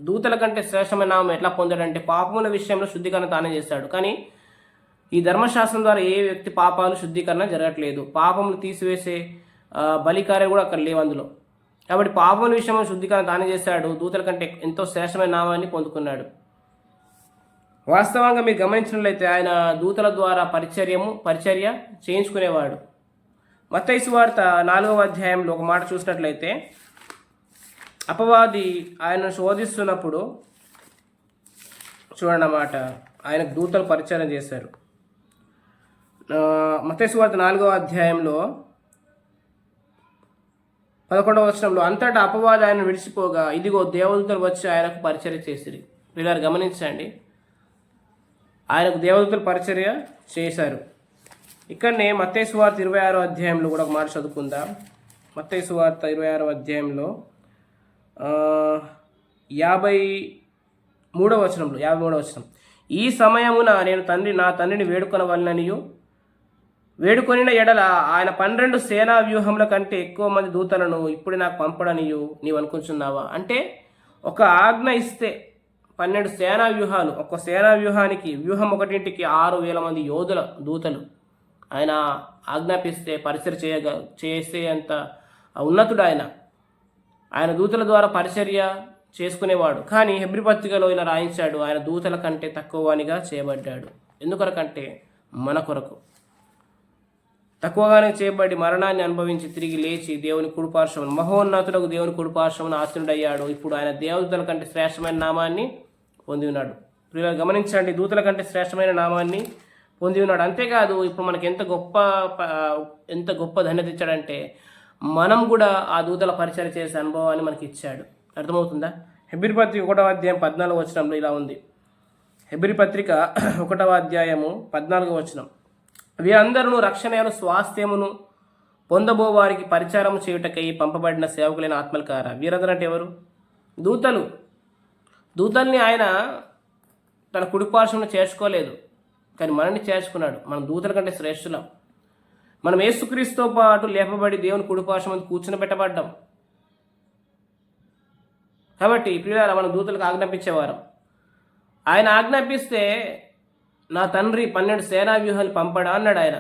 దూతల కంటే శ్రేష్టమైన నామం ఎట్లా పొందాడంటే పాపముల విషయంలో శుద్ధీకరణ తానే చేశాడు. కానీ ఈ ధర్మశాస్త్రం ద్వారా ఏ వ్యక్తి పాపాలు శుద్ధీకరణ జరగట్లేదు. పాపములు తీసివేసే బలికార్యం కూడా అక్కడ లేవు అందులో. కాబట్టి పాపముల విషయంలో శుద్ధీకరణ తానే చేశాడు. దూతల కంటే ఎంతో శ్రేష్టమైన నామాన్ని పొందుకున్నాడు. వాస్తవంగా మీరు గమనించినట్లయితే ఆయన దూతల ద్వారా పరిచర్య చేయించుకునేవాడు. మత్తయి సువార్త 4వ అధ్యాయంలో ఒక మాట చూసినట్లయితే, అపవాది ఆయనను శోధిస్తున్నప్పుడు చూడండి అన్నమాట, ఆయనకు దూతలు పరిచయం చేశారు. మత్తయి సువార్త 4వ అధ్యాయంలో 11వ వచనంలో, అంతటా అపవాది ఆయన విడిచిపోగా ఇదిగో దేవదూతలు వచ్చి ఆయనకు పరిచర్య చేసిరి. వీళ్ళని గమనించండి, ఆయనకు దేవదూతలు పరిచర్య చేశారు. ఇక్కడనే మత్తయి సువార్త 26వ అధ్యాయంలో కూడా ఒక మాట చదువుకుందాం. మత్తయి సువార్త 26వ అధ్యాయంలో 53వ వచనం, ఈ సమయమున నేను నా తండ్రిని వేడుకొనిన ఎడల ఆయన 12 సేనా వ్యూహముల కంటే ఎక్కువ మంది దూతలను ఇప్పుడు నాకు పంపడనియు నీవు అనుకుంటున్నావా? అంటే ఒక ఆజ్ఞ ఇస్తే 12 సేనా వ్యూహాలు, ఒక్క సేనా వ్యూహానికి వ్యూహం ఒకటింటికి 6,000 మంది దూతలు ఆయన ఆజ్ఞాపిస్తే పరిచర్య చేసే అంత ఉన్నతుడు ఆయన దూతల ద్వారా పరిచర్య చేసుకునేవాడు. కానీ హెబ్రీ పత్రికలో ఇలా రాయించాడు, ఆయన దూతల కంటే తక్కువనిగా చేయబడ్డాడు. ఎందుకొరకంటే మన కొరకు తక్కువగానే చేయబడి మరణాన్ని అనుభవించి తిరిగి లేచి దేవుని కుడిపార్శ్వమున మహోన్నతులకు దేవుని కుడిపార్శ్వమున ఆసీనుడయ్యాడు. ఇప్పుడు ఆయన దేవదూతల కంటే శ్రేష్టమైన నామాన్ని పొంది ఉన్నాడు. ఇప్పుడు గమనించండి, దూతల కంటే శ్రేష్టమైన నామాన్ని పొంది ఉన్నాడు. అంతేకాదు ఇప్పుడు మనకి ఎంత గొప్ప ధన్యత ఇచ్చాడంటే మనం కూడా ఆ దూతల పరిచయం చేసే అనుభవాన్ని మనకి ఇచ్చాడు. అర్థమవుతుందా? హెబ్రీ పత్రిక 1వ అధ్యాయం 14వ వచనంలో ఇలా ఉంది. హెబ్రీ పత్రిక 1వ అధ్యాయము 14వ వచనం, వీరందరూ రక్షణ స్వాస్థ్యమును పొందబో వారికి పరిచారము చేయుటకై పంపబడిన సేవకులైన ఆత్మల కారా. వీరందరూ అంటే ఎవరు? దూతల్ని ఆయన తన కుడిపార్శ్వంలో చేర్చుకోలేదు, కానీ మనల్ని చేర్చుకున్నాడు. మనం దూతల కంటే శ్రేష్ఠులం. మనం యేసుక్రీస్తుతో పాటు లేపబడి దేవుని కుడిపార్శ్వం మీద కూర్చుని పెట్టబడ్డాం. కాబట్టి ప్రియులారా, మనం దూతలకు ఆజ్ఞాపించేవారం. ఆయన ఆజ్ఞాపిస్తే నా తండ్రి 12 సేనా వ్యూహాలు పంపడా అన్నాడు ఆయన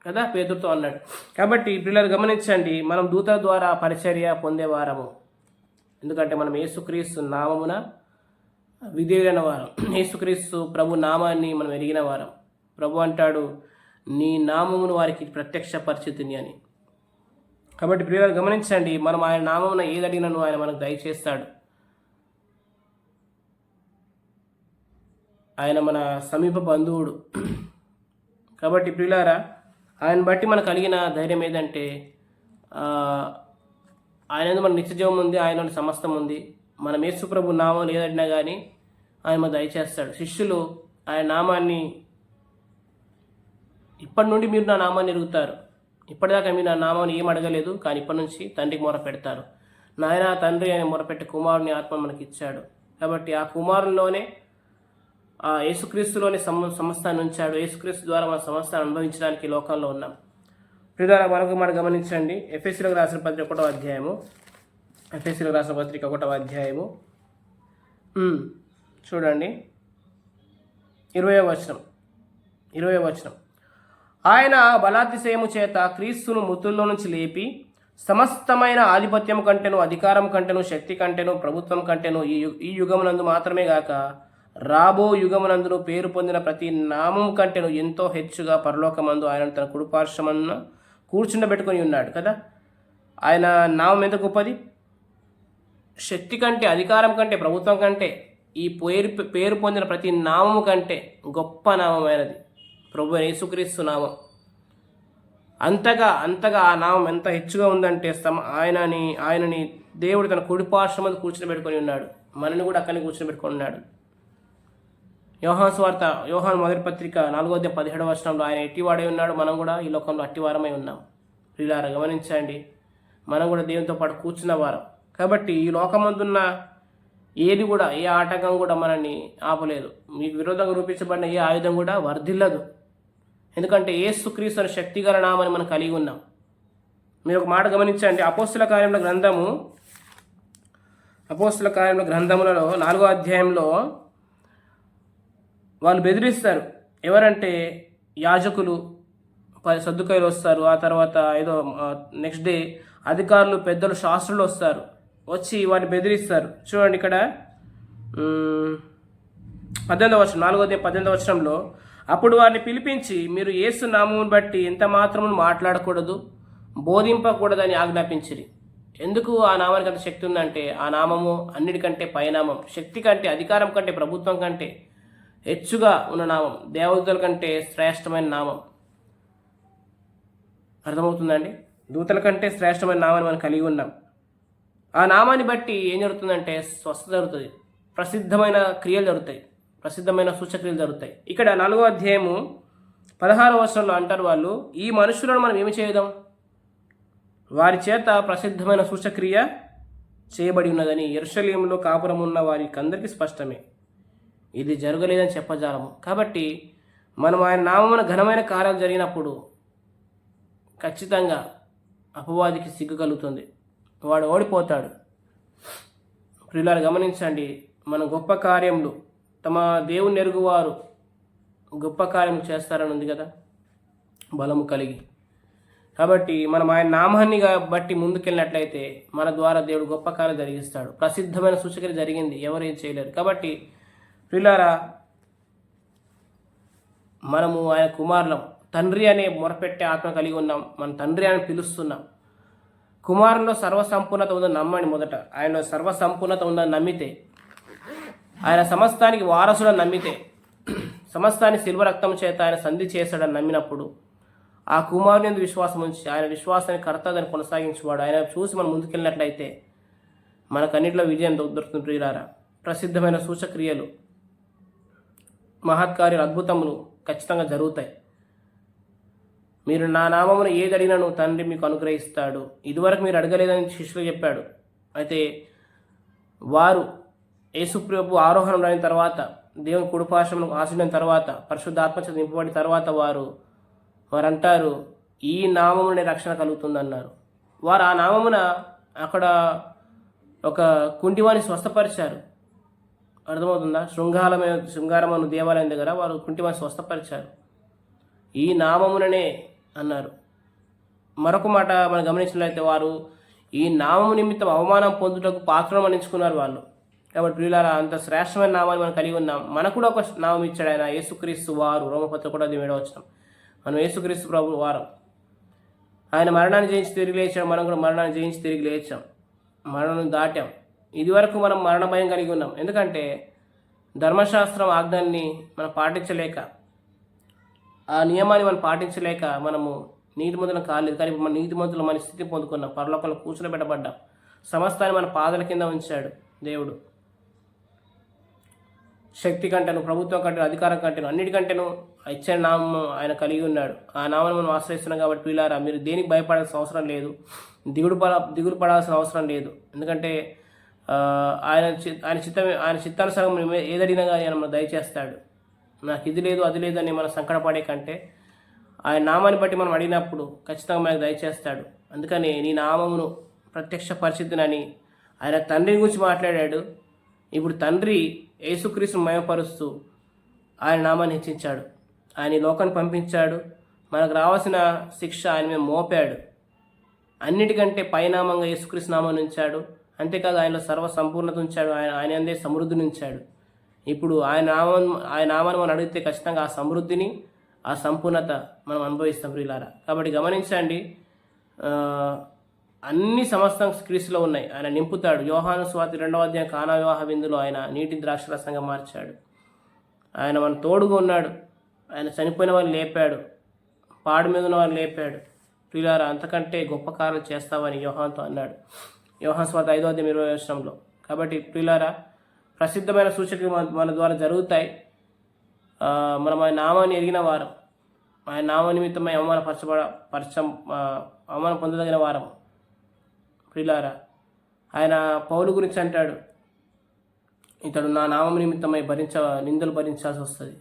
కదా, పేతురుతో అన్నాడు. కాబట్టి ప్రియులారు గమనించండి, మనం దూతల ద్వారా పరిచర్య పొందేవారము. ఎందుకంటే మనం యేసుక్రీస్తు నామమున విధేయులైన వారం. యేసుక్రీస్తు ప్రభు నామాన్ని మనం ఎరిగిన వారం. ప్రభు అంటాడు, నీ నామమును వారికి ప్రత్యక్షపరిచితిని అని. కాబట్టి ప్రియులారు గమనించండి, మనం ఆయన నామమున ఏది అడిగినను ఆయన మనకు దయచేస్తాడు. ఆయన మన సమీప బంధువుడు. కాబట్టి ప్రియులారా, ఆయన బట్టి మనకు కలిగిన ధైర్యం ఏదంటే, ఆయన మన నిత్యజీవం ఉంది, ఆయన సమస్తం ఉంది. మనం యేసు ప్రభు నామం ఏదడినా కానీ ఆయన మనకు దయచేస్తాడు. శిష్యులు ఆయన నామాన్ని, ఇప్పటి నుండి మీరు నా నామాన్ని ఎరుగుతారు, ఇప్పటిదాకా మీరు నా నామాన్ని ఏం అడగలేదు, కానీ ఇప్పటి నుంచి తండ్రికి మొర పెడతారు. నాయన తండ్రి అని మొరపెట్టి కుమారుని ఆత్మ మనకి ఇచ్చాడు. కాబట్టి ఆ కుమారుల్లోనే ఆ యేసుక్రీస్తులోనే సమస్తాన్ని ఉంచాడు. యేసుక్రీస్తు ద్వారా మన సమస్తాన్ని అనుభవించడానికి లోకంలో ఉన్నాం. ప్రియులారా, మనం గమనించండి, ఎఫెసీయులకు రాసిన పత్రిక 1వ అధ్యాయము. ఎఫెసీయులకు రాసిన పత్రిక 1వ అధ్యాయము చూడండి, 20వ వచనం. ఆయన బలాతిశయము చేత క్రీస్తును మృతుల్లో నుంచి లేపి సమస్తమైన ఆధిపత్యం కంటేను, అధికారం కంటేను, శక్తి కంటేను, ప్రభుత్వం కంటేను ఈ యుగమునందు మాత్రమే గాక రాబో యుగమునందును పేరు పొందిన ప్రతి నామం కంటేను ఎంతో హెచ్చుగా పరలోకమందు ఆయన తన కుడిపార్శ్వమున కూర్చుండబెట్టుకొని ఉన్నాడు కదా. ఆయన నామం ఎంత గొప్పది! శక్తి కంటే, అధికారం కంటే, ప్రభుత్వం కంటే, ఈ పేరు పొందిన ప్రతి నామము కంటే గొప్ప నామమైనది ప్రభు యేసుక్రీస్తు నామం. అంతగా ఆ నామం ఎంత హెచ్చుగా ఉందంటే ఆయనని దేవుడు తన కుడిపార్శ్వం మీద కూర్చుని పెట్టుకొని ఉన్నాడు. మనని కూడా అక్కడిని కూర్చుని పెట్టుకొని ఉన్నాడు. యోహాను మొదటి పత్రిక 4వ అధ్యాయం 17వ వచనంలో ఆయన ఎట్టివాడై ఉన్నాడు, మనం కూడా ఈ లోకంలో అట్టివారమై ఉన్నాం. ప్రియులారా గమనించండి, మనం కూడా దేవునితో పాటు కూర్చున్న వారం. కాబట్టి ఈ లోకమందున్న ఏది కూడా, ఏ ఆటంకం కూడా మనల్ని ఆపలేదు. మీకు విరోధంగా రూపించబడిన ఏ ఆయుధం కూడా వర్ధిల్లదు. ఎందుకంటే యేసుక్రీస్తు అనే శక్తిగల నామని మనం కలిగి ఉన్నాం. మీరు ఒక మాట గమనించండి, అపోస్తుల కార్యముల గ్రంథములలో 4వ అధ్యాయంలో వాళ్ళు బెదిరిస్తారు. ఎవరంటే యాజకులు, సద్దుకాయలు వస్తారు. ఆ తర్వాత ఏదో నెక్స్ట్ డే అధికారులు, పెద్దలు, శాస్త్రులు వస్తారు. వచ్చి వారిని బెదిరిస్తారు. చూడండి ఇక్కడ 18వ వచనం, 4వ అధ్యాయం 18వ వచనంలో, అప్పుడు వారిని పిలిపించి మీరు యేసు నామమును బట్టి ఎంత మాత్రమును మాట్లాడకూడదు, బోధింపకూడదని ఆజ్ఞాపించిరి. ఎందుకు ఆ నామానికి అంత శక్తి ఉందంటే, ఆ నామము అన్నిటికంటే పైనామం. శక్తి కంటే, అధికారం కంటే, ప్రభుత్వం కంటే హెచ్చుగా ఉన్న నామం, దేవదూతల కంటే శ్రేష్టమైన నామం. అర్థమవుతుందండి? దూతల కంటే శ్రేష్టమైన నామాన్ని మనం కలిగి ఉన్నాం. ఆ నామాన్ని బట్టి ఏం జరుగుతుందంటే స్వస్థత జరుగుతుంది, ప్రసిద్ధమైన క్రియలు జరుగుతాయి, ప్రసిద్ధమైన సూచక్రియలు జరుగుతాయి. ఇక్కడ 4వ అధ్యాయము 16వ వచనంలో అంటారు వాళ్ళు, ఈ మనుషులను మనం ఏమి చేద్దాం, వారి చేత ప్రసిద్ధమైన సూచక్రియ చేయబడి ఉన్నదని యెరూషలేములో కాపురం ఉన్న వారికి అందరికీ స్పష్టమే. ఇది జరగలేదని చెప్పజాలము. కాబట్టి మనం ఆయన నామమున ఘనమైన కార్యాలు జరిగినప్పుడు ఖచ్చితంగా అపవాదికి సిగ్గు కలుగుతుంది, వాడు ఓడిపోతాడు. ప్రియులారా గమనించండి, మన గొప్ప కార్యములు, తమ దేవుని ఎరుగువారు గొప్ప కార్యం చేస్తారని ఉంది కదా, బలము కలిగి. కాబట్టి మనం ఆయన నామాన్ని బట్టి ముందుకెళ్ళినట్లయితే మన ద్వారా దేవుడు గొప్ప కార్యం జరిగిస్తాడు. ప్రసిద్ధమైన సూచక్రియ జరిగింది, ఎవరు ఏం చేయలేరు. కాబట్టి ప్రియులారా, మనము ఆయన కుమారులం. తండ్రి అనే మొరపెట్టే ఆత్మ కలిగి ఉన్నాం. మన తండ్రి అని పిలుస్తున్నాం. కుమారులో సర్వసంపూర్ణత ఉందని నమ్మని మొదట. ఆయనలో సర్వసంపూర్ణత ఉందని నమ్మితే, ఆయన సమస్తానికి వారసుడని నమ్మితే, సమస్తాన్ని శిల్వ రక్తం చేత ఆయన సంధి చేశాడని నమ్మినప్పుడు, ఆ కుమారుని యందు విశ్వాసం ఉంచి ఆయన విశ్వాసాన్ని కర్తదని కొనసాగించేవాడు ఆయన చూసి మనం ముందుకెళ్ళినట్లయితే మనకన్నింటిలో విజయం దొరుకుతుంది. ప్రియులారా, ప్రసిద్ధమైన సూచక్రియలు, మహత్కార్యాలు, అద్భుతములు ఖచ్చితంగా జరుగుతాయి. మీరు నా నామమును ఏది అడిగినను తండ్రి మీకు అనుగ్రహిస్తాడు. ఇదివరకు మీరు అడగలేదని శిష్యులు చెప్పాడు. అయితే వారు యేసుప్రభు ఆరోహణం అయిన తర్వాత, దేవుని కుడిపార్శ్వమున ఆసీనులైన తర్వాత, పరిశుద్ధాత్మచేత నింపబడిన తర్వాత వారంటారు, ఈ నామమునే రక్షణ కలుగుతుందన్నారు. వారు ఆ నామమున అక్కడ ఒక కుంటివాణి స్వస్థపరిచారు. అర్థమవుతుందా? శృంగారమను దేవాలయం దగ్గర వారు కుంటివాణి స్వస్థపరిచారు. ఈ నామముననే అన్నారు. మరొక మాట మనం గమనించినట్లయితే, వారు ఈ నామము నిమిత్తం అవమానం పొందుటకు పాత్రను మన్నించుకున్నారు వాళ్ళు. కాబట్టి ప్రియులారా, అంత శ్రేష్టమైన నామాన్ని మనం కలిగి ఉన్నాం. మనకు కూడా ఒక నామం ఇచ్చాడు ఆయన, యేసుక్రీస్తు వారు. రోమపత్రిక కూడా 7వ మనం యేసుక్రీస్తు ప్రభు వారం. ఆయన మరణాన్ని జయించి తిరిగి లేచాం, మనం కూడా మరణాన్ని జయించి తిరిగి లేచాం, మరణాన్ని దాటాం. ఇదివరకు మనం మరణ భయం కలిగి ఉన్నాం. ఎందుకంటే ధర్మశాస్త్రం ఆజ్ఞల్ని మనం పాటించలేక, ఆ నియమాన్ని మనం పాటించలేక మనము నీతిమంతులం కాలేదు. కానీ మన నీతిమంతులు మన స్థితి పొందుకున్నాం, పరలోకంలో కూర్చుని పెట్టబడ్డాం. సమస్తాన్ని మన పాదల కింద ఉంచాడు దేవుడు. శక్తి కంటేను, ప్రభుత్వం కంటేను, అధికారం కంటేను, అన్నిటికంటేను ఇచ్చిన నామం ఆయన కలిగి ఉన్నాడు. ఆ నామాన్ని మనం ఆశ్రయిస్తున్నాం. కాబట్టి పిల్లారా, మీరు దేనికి భయపడాల్సిన అవసరం లేదు, దిగులు పడాల్సిన అవసరం లేదు. ఎందుకంటే ఆయన చిత్తానుసారం ఏదడినా కానీ ఆయన మనం దయచేస్తాడు. నాకు ఇది లేదు అది లేదు అని మనం సంకటపడే కంటే ఆయన నామాన్ని బట్టి మనం అడిగినప్పుడు ఖచ్చితంగా మనకు దయచేస్తాడు. అందుకని నీ నామమును ప్రత్యక్ష పరిచితునని ఆయన తండ్రి గురించి మాట్లాడాడు. ఇప్పుడు తండ్రి యేసుక్రీస్తును మయపరుస్తూ ఆయన నామాన్ని హెచ్చించాడు. ఆయన ఈ లోకాన్ని పంపించాడు. మనకు రావాల్సిన శిక్ష ఆయన మీద మోపాడు. అన్నిటికంటే పైనామంగా యేసుక్రీస్తు నామాన్ని ఉంచాడు. అంతేకాదు ఆయనలో సర్వ సంపూర్ణత ఉంచాడు. ఆయన అందే సమృద్ధిని ఉంచాడు. ఇప్పుడు ఆయన నామాన్ని మనం అడిగితే ఖచ్చితంగా ఆ సమృద్ధిని, ఆ సంపూర్ణత మనం అనుభవిస్తాం ప్రియులారా. కాబట్టి గమనించండి, అన్ని సమస్తం క్రీస్తులో ఉన్నాయి. ఆయన నింపుతాడు. యోహాను సువార్త 2వ కానా వివాహ విందులో ఆయన నీటి ద్రాక్షరసంగా మార్చాడు. ఆయన మన తోడుగా ఉన్నాడు. ఆయన చనిపోయిన వారిని లేపాడు, పాడు మీద ఉన్న వారిని లేపాడు. ప్రియులారా, అంతకంటే గొప్ప కార్యాలు చేస్తావని యోహానుతో అన్నాడు, యోహాను సువార్త 5వ కాబట్టి ప్రియులారా, ప్రసిద్ధమైన సూచనలు మన ద్వారా జరుగుతాయి. మనం ఆయన నామాన్ని ఎరిగిన వారం, ఆయన నామ నిమిత్తమై అవమానం పొందదగిన వారం. ప్రియులారా, ఆయన పౌలు గురించి అంటాడు, ఇతడు నా నామం నిమిత్తమై నిందలు భరించాల్సి వస్తుంది.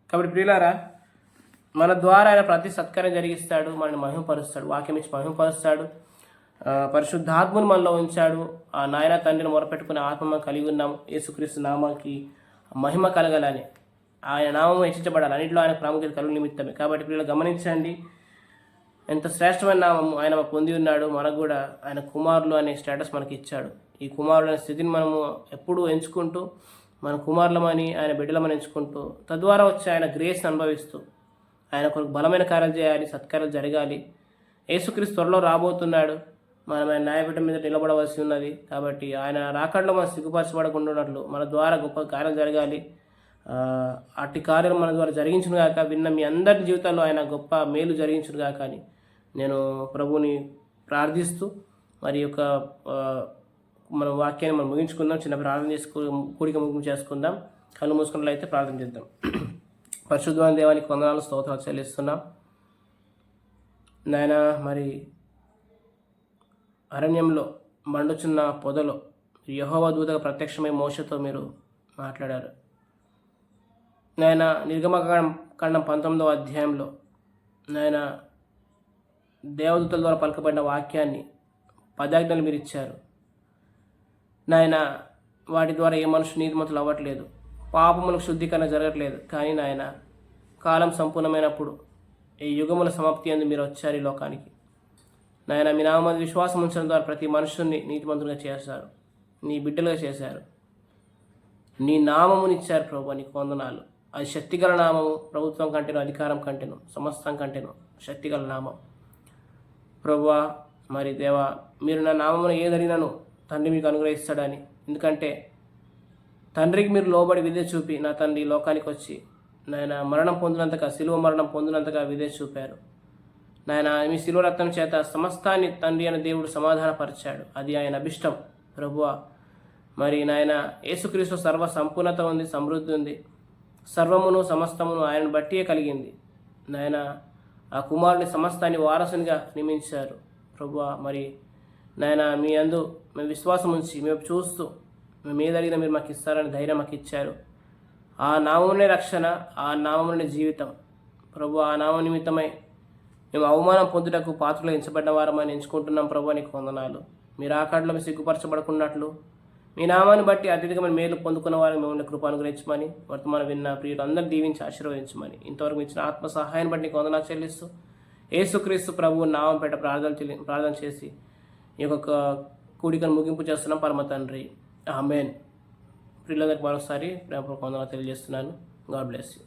కాబట్టి ప్రియులారా, మన ద్వారా ఆయన ప్రతి సత్కార్యం జరిగిస్తాడు, మనల్ని మహిమపరుస్తాడు, వాక్యం ఇచ్చి మహిమపరుస్తాడు. పరిశుద్ధాత్మను మనలో ఉంచాడు. ఆ నాయన తండ్రిని మొరపెట్టుకునే ఆత్మ కలిగి ఉన్నాం. యేసుక్రీస్తు నామానికి మహిమ కలగాలని, ఆయన నామం హెచ్చించబడాలి, అన్నింటిలో ఆయన ప్రాముఖ్యత కలుగు నిమిత్తమే. కాబట్టి పిల్లలు గమనించండి, ఎంత శ్రేష్టమైన నామం ఆయన పొంది ఉన్నాడు. మనకు కూడా ఆయన కుమారులు అనే స్టేటస్ మనకి ఇచ్చాడు. ఈ కుమారులు అనే స్థితిని మనము ఎప్పుడూ ఎంచుకుంటూ, మన కుమారులమని, ఆయన బిడ్డలమని ఎంచుకుంటూ, తద్వారా వచ్చి ఆయన గ్రేస్ని అనుభవిస్తూ, ఆయన కొరకు బలమైన కార్యాలు చేయాలి, సత్కార్యాలు జరగాలి. యేసుక్రీస్తు త్వరలో రాబోతున్నాడు. మనం ఆయన న్యాయపీఠం మీద నిలబడవలసి ఉన్నది. కాబట్టి ఆయన రాకడలో మనం సిగ్గుపరచబడకుండా ఉన్నట్లు మన ద్వారా గొప్ప కార్యం జరగాలి. అట్టి కార్యాలు మన ద్వారా జరిగించును గాక. విన్న మీ అందరి జీవితాల్లో ఆయన గొప్ప మేలు జరిగించును గాక అని నేను ప్రభువుని ప్రార్థిస్తూ, మరి యొక్క మన వాక్యాన్ని మనం ముగించుకుందాం. చిన్న ప్రార్థన కూడిక ముగింపు చేసుకుందాం. కళ్ళు మూసుకున్నట్లయితే ప్రార్థన చేద్దాం. పరిశుద్ధమైన దేవానికి వందనాలు, స్తోత్రాలు చెల్లిస్తున్నాం నాయన. మరి అరణ్యంలో మండుచున్న పొదలో యెహోవా దూతగా ప్రత్యక్షమై మోషతో మీరు మాట్లాడారు నాయన. నిర్గమకాండం 19వ నాయన, దేవదూతల ద్వారా పలకబడిన వాక్యాన్ని 10 ఆజ్ఞలు మీరు ఇచ్చారు నాయన. వాటి ద్వారా ఏ మనుషులు నీతిమంతులు అవ్వట్లేదు, పాపములకు శుద్ధీకరణ జరగట్లేదు. కానీ నాయన, కాలం సంపూర్ణమైనప్పుడు ఈ యుగముల సమాప్తి అందు మీరు వచ్చారు ఈ లోకానికి నాయన. మీ నామమందు విశ్వాసం ఉంచడం ద్వారా ప్రతి మనుషుల్ని నీతిమంతులుగా చేశారు, నీ బిడ్డలుగా చేశారు. నీ నామమునిచ్చారు ప్రభు, నీకు వందనాలు. అది శక్తిగల నామము, ప్రభుత్వం కంటేను, అధికారం కంటేను, సమస్తం కంటేను శక్తిగల నామం ప్రభువా. మరి దేవా, మీరు నా నామమును ఏదడిగినాను తండ్రి మీకు అనుగ్రహిస్తాడని. ఎందుకంటే తండ్రికి మీరు లోబడి విధే చూపి నా తండ్రి లోకానికి వచ్చి నాయన మరణం పొందినంతగా, శిలువ మరణం పొందినంతగా విధే చూపారు నాయన. మీ శిలువ రక్తం చేత సమస్తాన్ని తండ్రి అయిన దేవుడు సమాధానపరిచాడు. అది ఆయన అభిష్టం ప్రభువా. మరి నాయన, యేసుక్రీస్తు సర్వ సంపూర్ణత ఉంది, సమృద్ధి ఉంది, సర్వమును సమస్తమును ఆయన బట్టియే కలిగింది నాయన. ఆ కుమారుని సమస్తాన్ని వారసునిగా నియమించారు ప్రభువా. మరి నాయన, మీ యందు మేము విశ్వాసం ఉంచి మేము చూస్తూ మేము ఏదడిగినా మీరు మాకు ఇస్తారని ధైర్యం మాకు ఇచ్చారు. ఆ నామంలోనే రక్షణ, ఆ నామంలోనే జీవితం. ప్రభు, ఆ నామం నిమిత్తమై మేము అవమానం పొందుటకు పాత్రలో ఎంచబడ్డ వారమని ఎంచుకుంటున్నాం. ప్రభు, నీకు వందనాలు. మీరు ఆ కాడలో మేము సిగ్గుపరచబడుకున్నట్లు మీ నామాన్ని బట్టి అత్యధికమైన మేలు పొందుకున్న వారికి మేము కృప అనుగ్రహించమని, వర్తమాన విన్న ప్రియులు అందరూ దీవించి ఆశీర్వదించమని, ఇంతవరకు ఇచ్చిన ఆత్మ సహాయాన్ని బట్టి నీకు వందనాలు చెల్లిస్తూ యేసుక్రీస్తు ప్రభువు నామం పేట ప్రార్థన చేసి ఈ యొక్క కూడికను ముగింపు చేస్తున్నాం పరమ తండ్రి. ఆమేన్. ప్రియులందరికీ మరోసారి ప్రేమపూర్వక వందనాలు తెలియజేస్తున్నాను. God bless you.